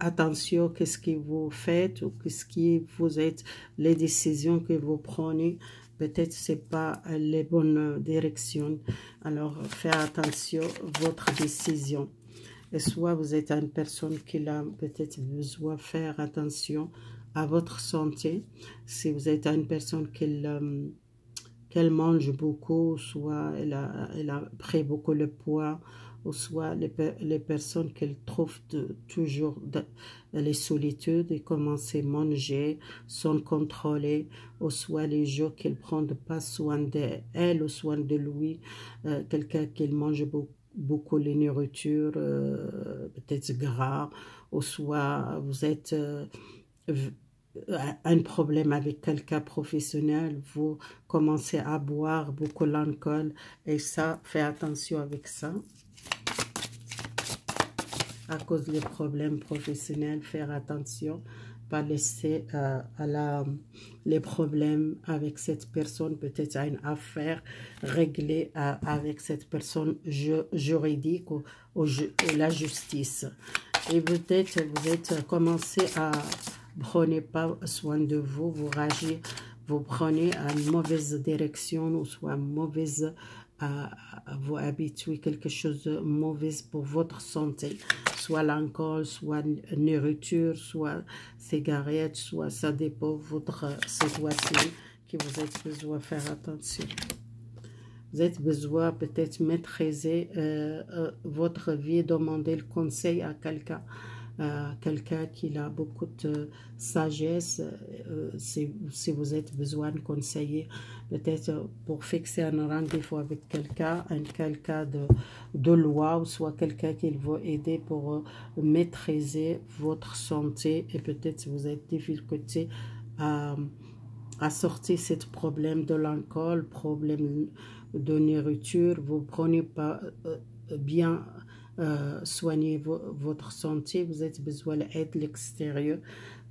attention, qu'est-ce que vous faites ou qu'est-ce que vous êtes, les décisions que vous prenez, peut-être c'est pas les bonnes directions. Alors, faites attention à votre décision. Et soit vous êtes une personne qui a peut-être besoin de faire attention à votre santé. Si vous êtes une personne qu'elle mange beaucoup, soit elle a pris beaucoup le poids, ou soit les personnes qu'elle trouvent toujours les solitudes et commencent à manger sans contrôler, ou soit les gens qu'elle ne prennent pas soin d'elle ou soin de lui, quelqu'un qui mange beaucoup les nourritures, peut-être gras, ou soit vous êtes un problème avec quelqu'un professionnel, vous commencez à boire beaucoup l'alcool, et ça, faites attention avec ça. À cause des problèmes professionnels, faire attention, pas laisser les problèmes avec cette personne, peut-être une affaire réglée avec cette personne juridique ou la justice. Et peut-être vous êtes commencé à prenez pas soin de vous, vous ragez, vous prenez une mauvaise direction, ou soit mauvaise, vous habituez quelque chose de mauvais pour votre santé, soit l'alcool, soit nourriture, soit cigarette, soit ça dépend de votre situation que vous avez besoin de faire attention. Vous avez besoin peut-être maîtriser votre vie, demander le conseil à quelqu'un. Quelqu'un qui a beaucoup de sagesse, si vous avez besoin de conseiller, peut-être pour fixer un rendez-vous avec quelqu'un de loi, ou soit quelqu'un qui va aider pour maîtriser votre santé, et peut-être vous avez des difficultés à sortir ce problème de l'alcool, problème de nourriture, vous prenez pas bien soigner votre santé, vous avez besoin d'aide l'extérieur,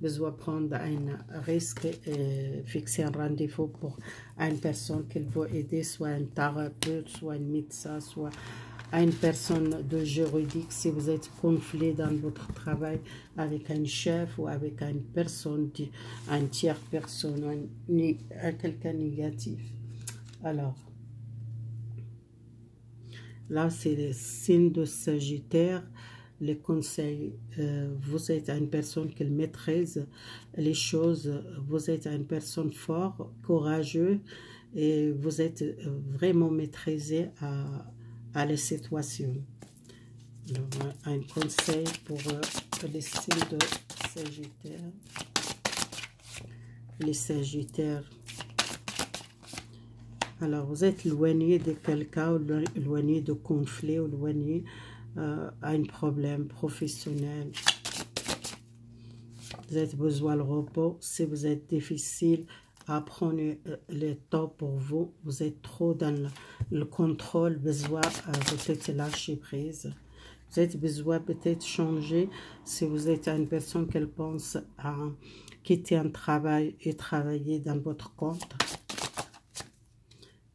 besoin de prendre un risque et fixer un rendez-vous pour une personne qui va aider, soit un thérapeute, soit un médecin, soit une personne de juridique, si vous êtes conflit dans votre travail avec un chef ou avec une personne, un tiers personne, quelqu'un négatif. Alors, là, c'est le signe de Sagittaire. Les conseils, vous êtes une personne qui maîtrise les choses, vous êtes une personne forte, courageuse, et vous êtes vraiment maîtrisé à la situation. Alors, un conseil pour les signes de Sagittaire. Les Sagittaires. Alors, vous êtes éloigné de quelqu'un, éloigné de conflit, éloigné à un problème professionnel. Vous avez besoin de repos. Si vous êtes difficile à prendre le temps pour vous, vous êtes trop dans le contrôle, besoin peut-être lâcher prise. Vous avez besoin peut-être changer. Si vous êtes une personne qui pense à quitter un travail et travailler dans votre compte.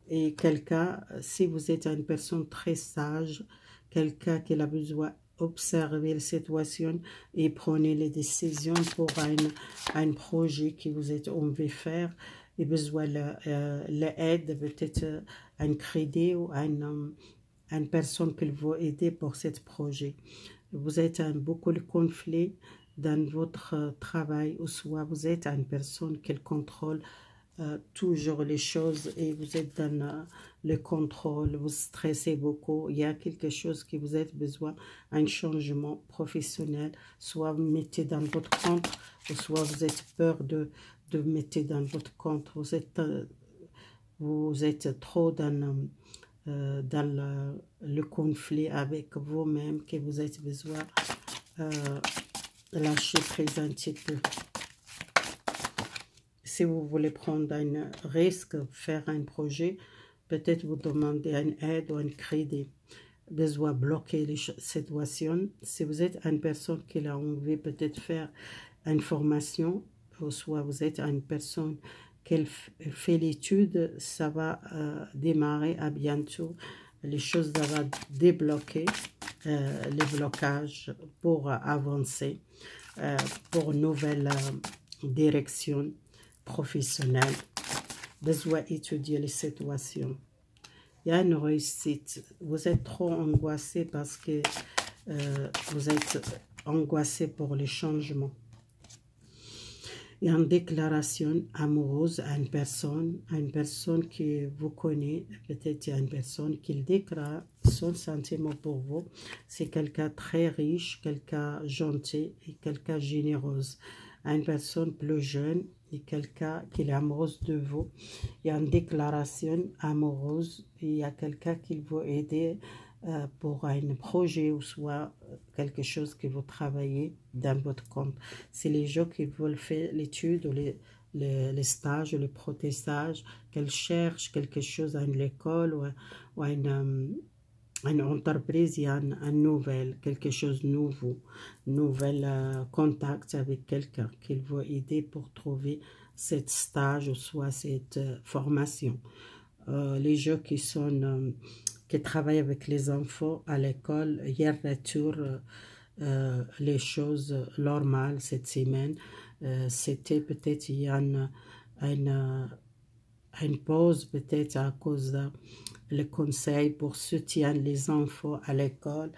Et quelqu'un, si vous êtes une personne très sage, quelqu'un qui a besoin d'observer la situation et prenez les décisions pour un projet que vous êtes envie de faire, et besoin l'aide, peut-être un crédit ou une personne qui veut aider pour ce projet. Vous êtes beaucoup de conflits dans votre travail, ou soit vous êtes une personne qui contrôle toujours les choses et vous êtes dans le contrôle, vous stressez beaucoup, il y a quelque chose qui vous êtes besoin, un changement professionnel, soit vous mettez dans votre compte, ou soit vous êtes peur de mettre dans votre compte, vous êtes trop dans le conflit avec vous-même, que vous avez besoin lâcher prise un petit peu. Si vous voulez prendre un risque, faire un projet, peut-être vous demandez une aide ou un crédit. Besoin bloquer les situations. Si vous êtes une personne qui a envie peut-être faire une formation, ou soit vous êtes une personne qui fait l'étude, ça va démarrer à bientôt. Les choses vont débloquer, les blocages pour avancer, pour une nouvelle direction professionnelle. Besoin d'étudier les situations. Il y a une réussite. Vous êtes trop angoissé parce que vous êtes angoissé pour les changements. Il y a une déclaration amoureuse à une personne qui vous connaît, peut-être il y a une personne qui déclare son sentiment pour vous. C'est quelqu'un très riche, quelqu'un gentil et quelqu'un généreuse. Une personne plus jeune et quelqu'un qui est amoureuse de vous. Il y a une déclaration amoureuse, et il y a quelqu'un qui veut aider pour un projet ou soit quelque chose que vous travaillez dans votre compte. C'est les gens qui veulent faire l'étude ou les stages ou le protestage, qu'elles cherchent quelque chose à l'école ou à une entreprise, il y a une nouvelle, quelque chose de nouveau, nouvel contact avec quelqu'un qu'il veut aider pour trouver cette stage ou soit cette formation. Les gens qui travaillent avec les enfants à l'école, hier retour les choses normales cette semaine. C'était peut-être il y a une pause peut-être à cause de le conseil pour soutenir les enfants à l'école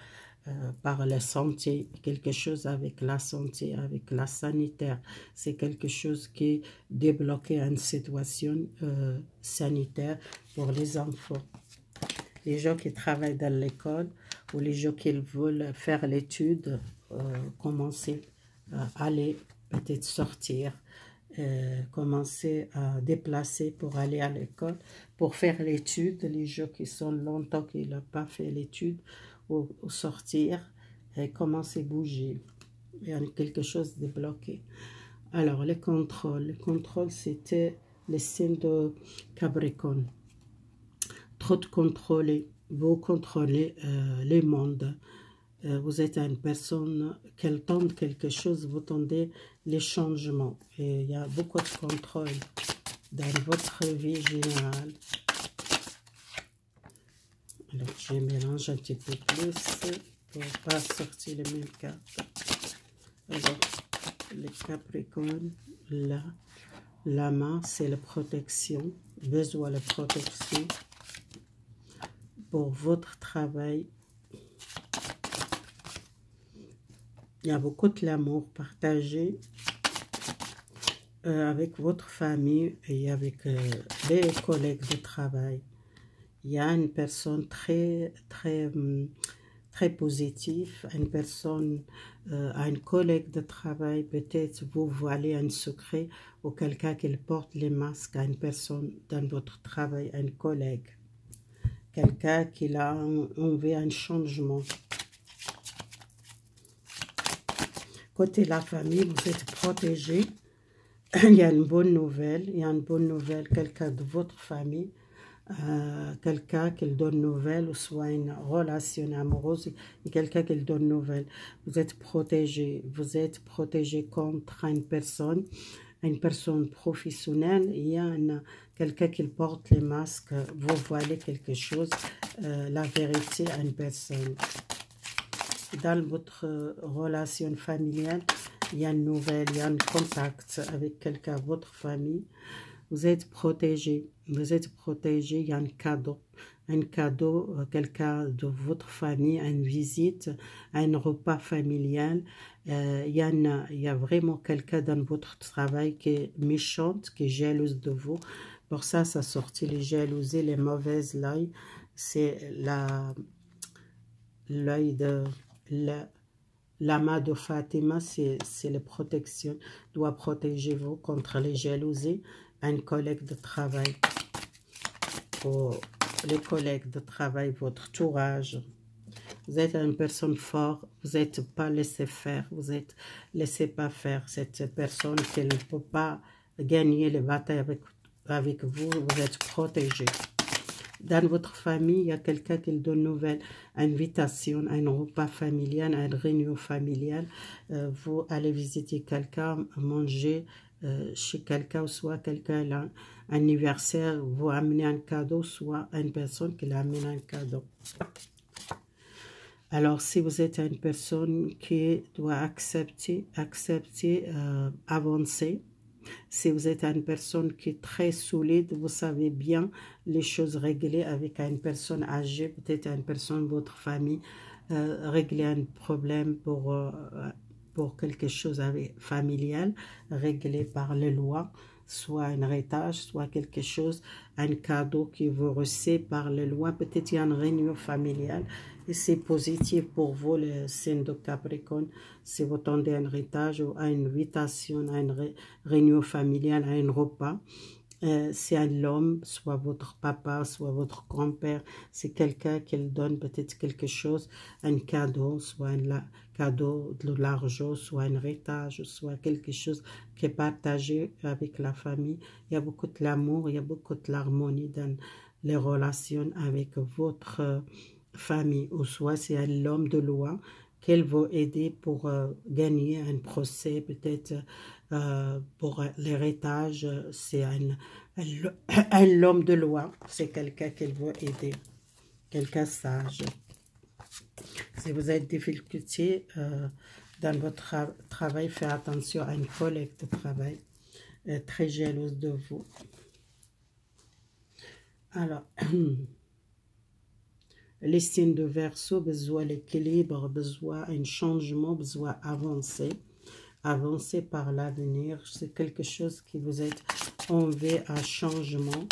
par la santé, quelque chose avec la santé, avec la sanitaire. C'est quelque chose qui débloque une situation sanitaire pour les enfants. Les gens qui travaillent dans l'école ou les gens qui veulent faire l'étude, commencer à aller, peut-être sortir, commencer à déplacer pour aller à l'école, pour faire l'étude. Les gens qui sont longtemps qu'ils n'ont pas fait l'étude ou sortir, et commencer à bouger. Il y a quelque chose de bloqué. Alors, le contrôle. Le contrôle, c'était le signe de Capricorne. Trop de contrôler. Vous contrôlez le monde. Vous êtes une personne qui tente quelque chose, vous tendez les changements. Et il y a beaucoup de contrôle dans votre vie générale. Alors, je mélange un petit peu plus pour ne pas sortir les mêmes cartes. Alors, le Capricorne, là, la main, c'est la protection. Besoin de protection pour votre travail. Il y a beaucoup de l'amour partagé avec votre famille et avec les collègues de travail. Il y a une personne très positive, une personne, un collègue de travail, peut-être vous voilez un secret ou quelqu'un qui porte les masques à une personne dans votre travail, un collègue. Quelqu'un qui a envie un changement. Côté la famille, vous êtes protégé. Il y a une bonne nouvelle. Il y a une bonne nouvelle. Quelqu'un de votre famille, quelqu'un qui donne nouvelle, ou soit une relation amoureuse, et quelqu'un qui donne nouvelle. Vous êtes protégé. Vous êtes protégé contre une personne professionnelle. Il y a quelqu'un qui porte les masques. Vous voyez quelque chose, la vérité à une personne. Dans votre relation familiale, il y a une nouvelle, il y a un contact avec quelqu'un de votre famille. vous êtes protégé. Vous êtes protégé, il y a un cadeau, quelqu'un de votre famille, une visite, un repas familial. Il y a vraiment quelqu'un dans votre travail qui est méchante, qui est jalouse de vous. Pour ça, ça sortit les jalousies, les mauvaises l'œil. C'est l'œil de la main de Fatima, c'est la protection, doit protéger vous contre les jalousies. Un collègue de travail, pour les collègues de travail, votre entourage. Vous êtes une personne forte, vous n'êtes pas laissé faire, vous êtes laissé pas faire. Cette personne qui ne peut pas gagner les batailles avec vous, vous êtes protégé. Dans votre famille, il y a quelqu'un qui donne une nouvelle invitation, un repas familial, une réunion familiale. Vous allez visiter quelqu'un, manger chez quelqu'un, soit quelqu'un a un anniversaire, vous amenez un cadeau, soit une personne qui amène un cadeau. Alors, si vous êtes une personne qui doit accepter, avancer, si vous êtes une personne qui est très solide, vous savez bien les choses régler avec une personne âgée, peut-être une personne de votre famille, régler un problème pour quelque chose familial, réglé par les lois, soit un héritage, soit quelque chose, un cadeau qui vous reçoit par les lois, peut-être il y a une réunion familiale, et c'est positif pour vous, le signe de Capricorne, si vous tendez un héritage ou à une invitation, à une réunion familiale, à un repas. C'est un homme, soit votre papa, soit votre grand-père, c'est quelqu'un qui donne peut-être quelque chose, un cadeau, soit un cadeau de l'argent, soit un héritage, soit quelque chose qui est partagé avec la famille. Il y a beaucoup de l'amour, il y a beaucoup de l'harmonie dans les relations avec votre famille, ou soit c'est un homme de loi qu'elle va aider pour gagner un procès, peut-être pour l'héritage, c'est un homme de loi, c'est quelqu'un qu'elle va aider, quelqu'un sage. Si vous avez des difficultés dans votre travail, faites attention à une collègue de travail très jalouse de vous. Alors, les signes de Verseau, besoin l'équilibre, besoin un changement, besoin avancer. Avancer par l'avenir, c'est quelque chose qui vous est envie à changement.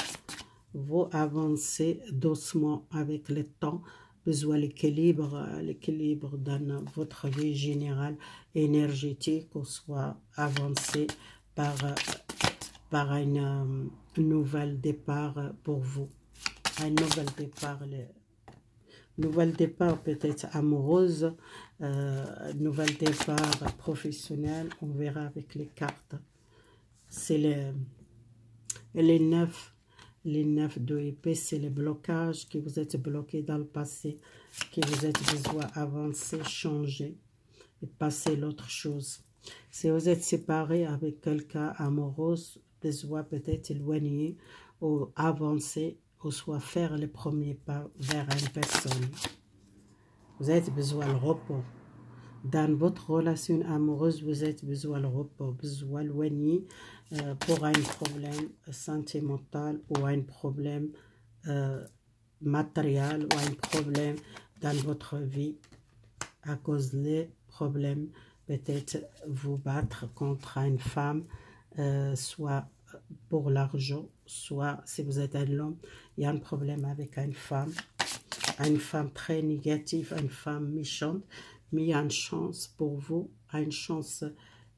Vous avancez doucement avec le temps. Besoin l'équilibre dans votre vie générale énergétique, ou soit avancé par un nouvel départ pour vous. Un nouvel départ, nouvel départ peut-être amoureuse, nouvel départ professionnel, on verra avec les cartes. C'est les 9 de épée, c'est les blocages qui vous êtes bloqués dans le passé, qui vous êtes besoin avancer, changer et passer l'autre chose. Si vous êtes séparé avec quelqu'un amoureux, besoin peut-être éloigner ou avancer, ou soit faire le premier pas vers une personne. Vous avez besoin de repos. Dans votre relation amoureuse, vous avez besoin de repos, besoin d'éloigner pour un problème sentimental ou un problème matériel ou un problème dans votre vie à cause des problèmes. Peut-être vous battre contre une femme, soit pour l'argent, soit si vous êtes un homme, il y a un problème avec une femme très négative, une femme méchante, mais il y a une chance pour vous, une chance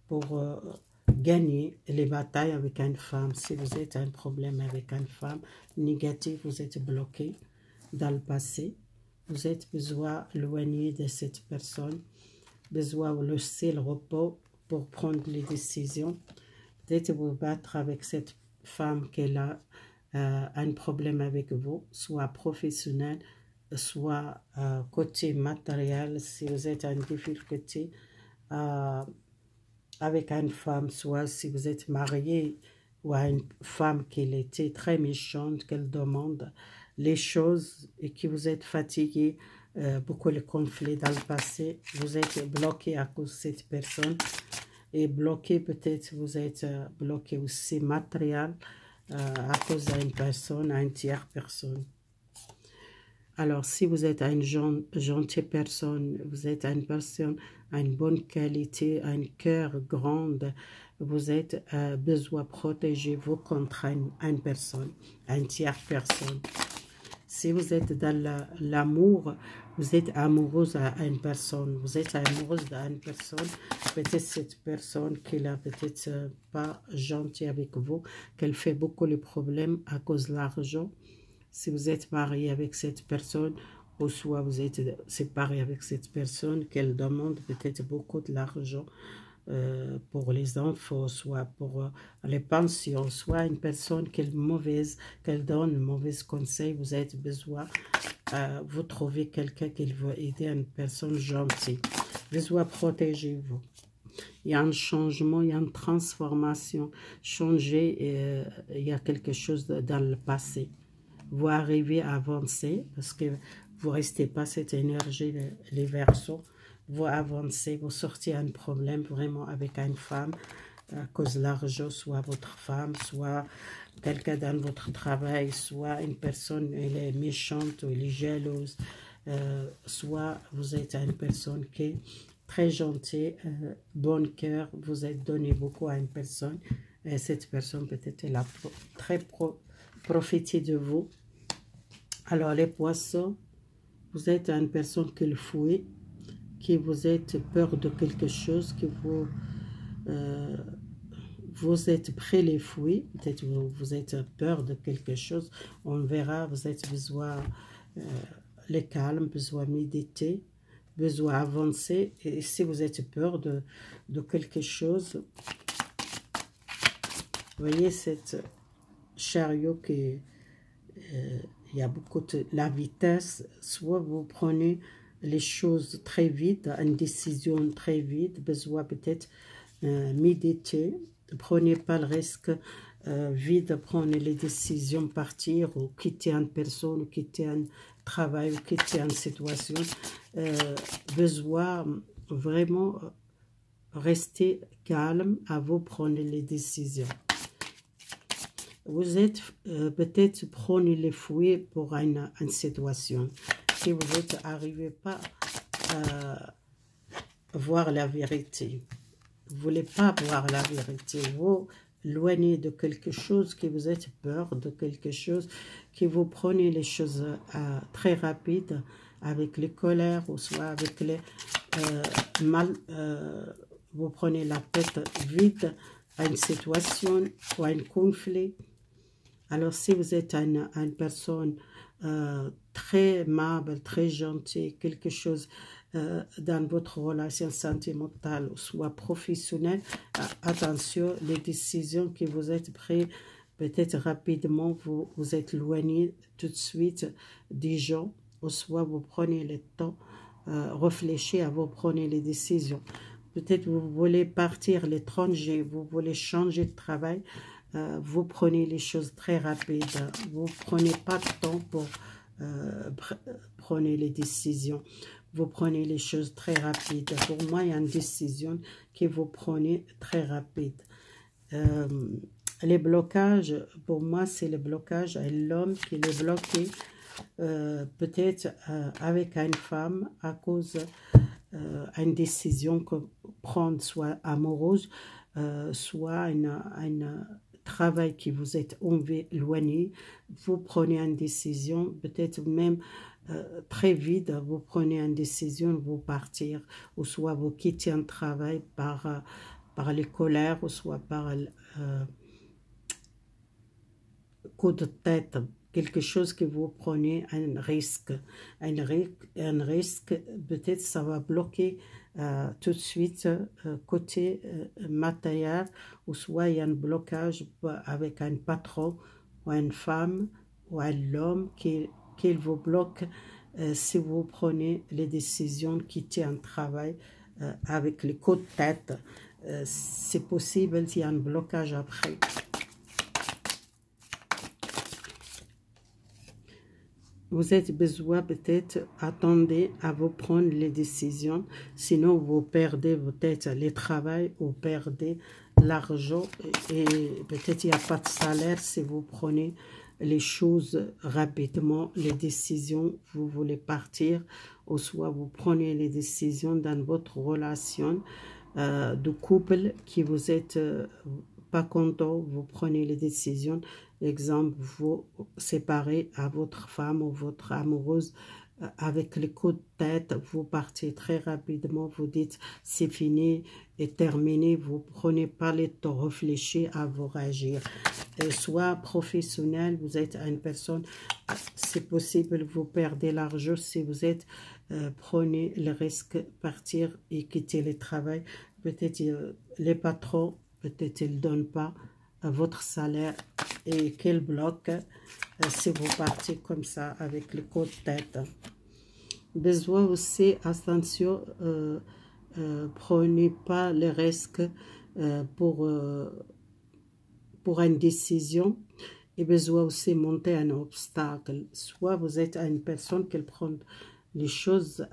pour gagner les batailles avec une femme. Si vous êtes un problème avec une femme négative, vous êtes bloqué dans le passé, vous avez besoin d'éloigner de cette personne, besoin de laisser le repos pour prendre les décisions. Peut-être vous battre avec cette femme qui a un problème avec vous, soit professionnel, soit côté matériel, si vous êtes en difficulté avec une femme, soit si vous êtes marié ou à une femme qui était très méchante, qu'elle demande les choses et que vous êtes fatigué, beaucoup de conflits dans le passé, vous êtes bloqué à cause de cette personne. Et bloqué, peut-être vous êtes bloqué aussi matériel, à cause d'une personne, à une tierce personne. Alors, si vous êtes une gentille personne, vous êtes une personne à une bonne qualité, un cœur grand, vous êtes besoin de protéger vous contre une personne, une tierce personne. Si vous êtes dans l'amour, vous êtes amoureuse à une personne, vous êtes amoureuse d'une personne, peut-être cette personne qui n'est peut-être pas gentille avec vous, qu'elle fait beaucoup de problèmes à cause de l'argent. Si vous êtes marié avec cette personne, ou soit vous êtes séparé avec cette personne, qu'elle demande peut-être beaucoup de l'argent pour les enfants, soit pour les pensions, soit une personne qui est mauvaise, qu'elle donne mauvais conseils, vous avez besoin, vous trouvez quelqu'un qui veut aider une personne gentille. Besoin protéger vous. Il y a un changement, il y a une transformation. Changer, il y a quelque chose dans le passé. Vous arrivez à avancer parce que vous ne restez pas cette énergie, les Verseaux. Vous avancez, vous sortez un problème vraiment avec une femme à cause de l'argent, soit votre femme, soit quelqu'un dans votre travail, soit une personne elle est méchante ou elle est jalouse, soit vous êtes une personne qui est très gentille, bon cœur, vous êtes donné beaucoup à une personne et cette personne peut-être elle a très profité de vous. Alors les poissons, vous êtes une personne qui le fouille, qui vous êtes peur de quelque chose, que vous êtes prêt les fouiller, peut-être vous êtes peur de quelque chose, on verra, vous êtes besoin le calme, besoin méditer, besoin avancer, et si vous êtes peur de quelque chose, vous voyez cette chariot qui il y a beaucoup de la vitesse, soit vous prenez les choses très vite, une décision très vite, besoin peut-être méditer, prenez pas le risque vite, prenez les décisions, partir ou quitter une personne, ou quitter un travail, ou quitter une situation, besoin vraiment rester calme à vous prendre les décisions. Vous êtes peut-être prenez les fouets pour une situation. Si vous n'êtes arrivé pas à voir la vérité, vous ne voulez pas voir la vérité, vous éloignez de quelque chose, que vous êtes peur de quelque chose, que vous prenez les choses très rapides, avec les colères, ou soit avec les vous prenez la tête vide à une situation ou à un conflit. Alors, si vous êtes une personne très aimable, très gentille, quelque chose dans votre relation sentimentale, soit professionnelle, attention, les décisions que vous êtes prises, peut-être rapidement, vous êtes éloigné tout de suite des gens, ou soit vous prenez le temps, réfléchir avant, vous prenez les décisions. Peut-être vous voulez partir à l'étranger, vous voulez changer de travail, vous prenez les choses très rapides, vous ne prenez pas de temps pour prendre les décisions, vous prenez les choses très rapides. Pour moi, il y a une décision que vous prenez très rapide. Les blocages, pour moi, c'est le blocage à l'homme qui est bloqué, peut-être avec une femme à cause une décision que prendre, soit amoureuse, soit un travail qui vous est éloigné, vous prenez une décision, peut-être même très vite, vous prenez une décision, vous partir, ou soit vous quittez un travail par les colères, ou soit par coup de tête, quelque chose que vous prenez un risque, peut-être ça va bloquer tout de suite côté matériel, ou soit il y a un blocage avec un patron ou une femme ou un homme qui vous bloque si vous prenez les décisions de quitter un travail avec les coups de tête. C'est possible qu'il y a un blocage après. Vous avez besoin peut-être, attendez à vous prendre les décisions, sinon vous perdez peut-être le travail ou perdez l'argent et peut-être il n'y a pas de salaire si vous prenez les choses rapidement, les décisions, vous voulez partir, ou soit vous prenez les décisions dans votre relation de couple qui vous êtes pas content, vous prenez les décisions, exemple, vous séparez à votre femme ou votre amoureuse, avec les coups de tête, vous partez très rapidement, vous dites c'est fini et terminé, vous prenez pas le temps de réfléchir à vous réagir. Soit professionnel, vous êtes une personne, c'est possible, vous perdez l'argent si vous êtes, prenez le risque, partir et quitter le travail. Peut-être les patrons, peut-être ils ne donnent pas votre salaire et quel bloc si vous partez comme ça avec le coup de tête. Besoin aussi, attention, prenez pas le risque pour une décision et besoin aussi monter un obstacle. Soit vous êtes une personne qui prend les choses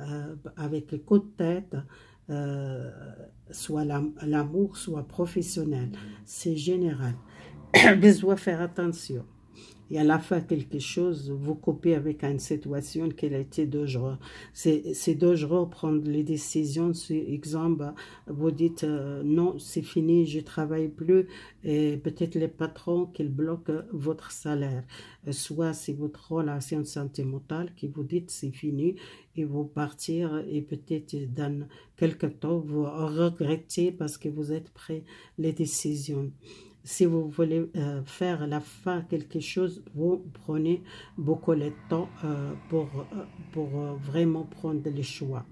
avec le coup de tête, soit l'amour, soit professionnel. C'est général. Besoin faire attention. Et à la fin, quelque chose, vous coupez avec une situation qui a été dangereuse. C'est dangereux prendre les décisions. C'est exemple, vous dites non, c'est fini, je ne travaille plus. Et peut-être les patrons qui bloquent votre salaire. Soit c'est votre relation sentimentale qui vous dites c'est fini et vous partir et peut-être dans quelques temps, vous regrettez parce que vous êtes prêt les décisions. Si vous voulez faire à la fin quelque chose, vous prenez beaucoup de temps pour vraiment prendre les choix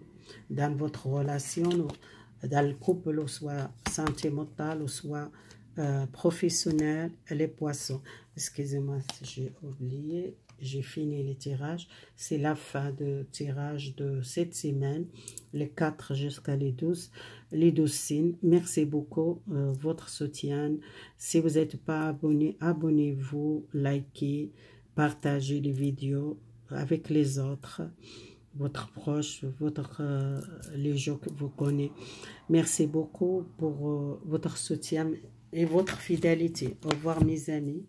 dans votre relation, dans le couple, ou soit sentimental, ou soit professionnel, les poissons. Excusez-moi si j'ai oublié, j'ai fini les tirages. C'est la fin de tirage de cette semaine, les 4 jusqu'à les 12 signes. Merci beaucoup votre soutien. Si vous n'êtes pas abonné, abonnez-vous, likez, partagez les vidéos avec les autres, votre proche, les gens que vous connaissez. Merci beaucoup pour votre soutien et votre fidélité. Au revoir mes amis.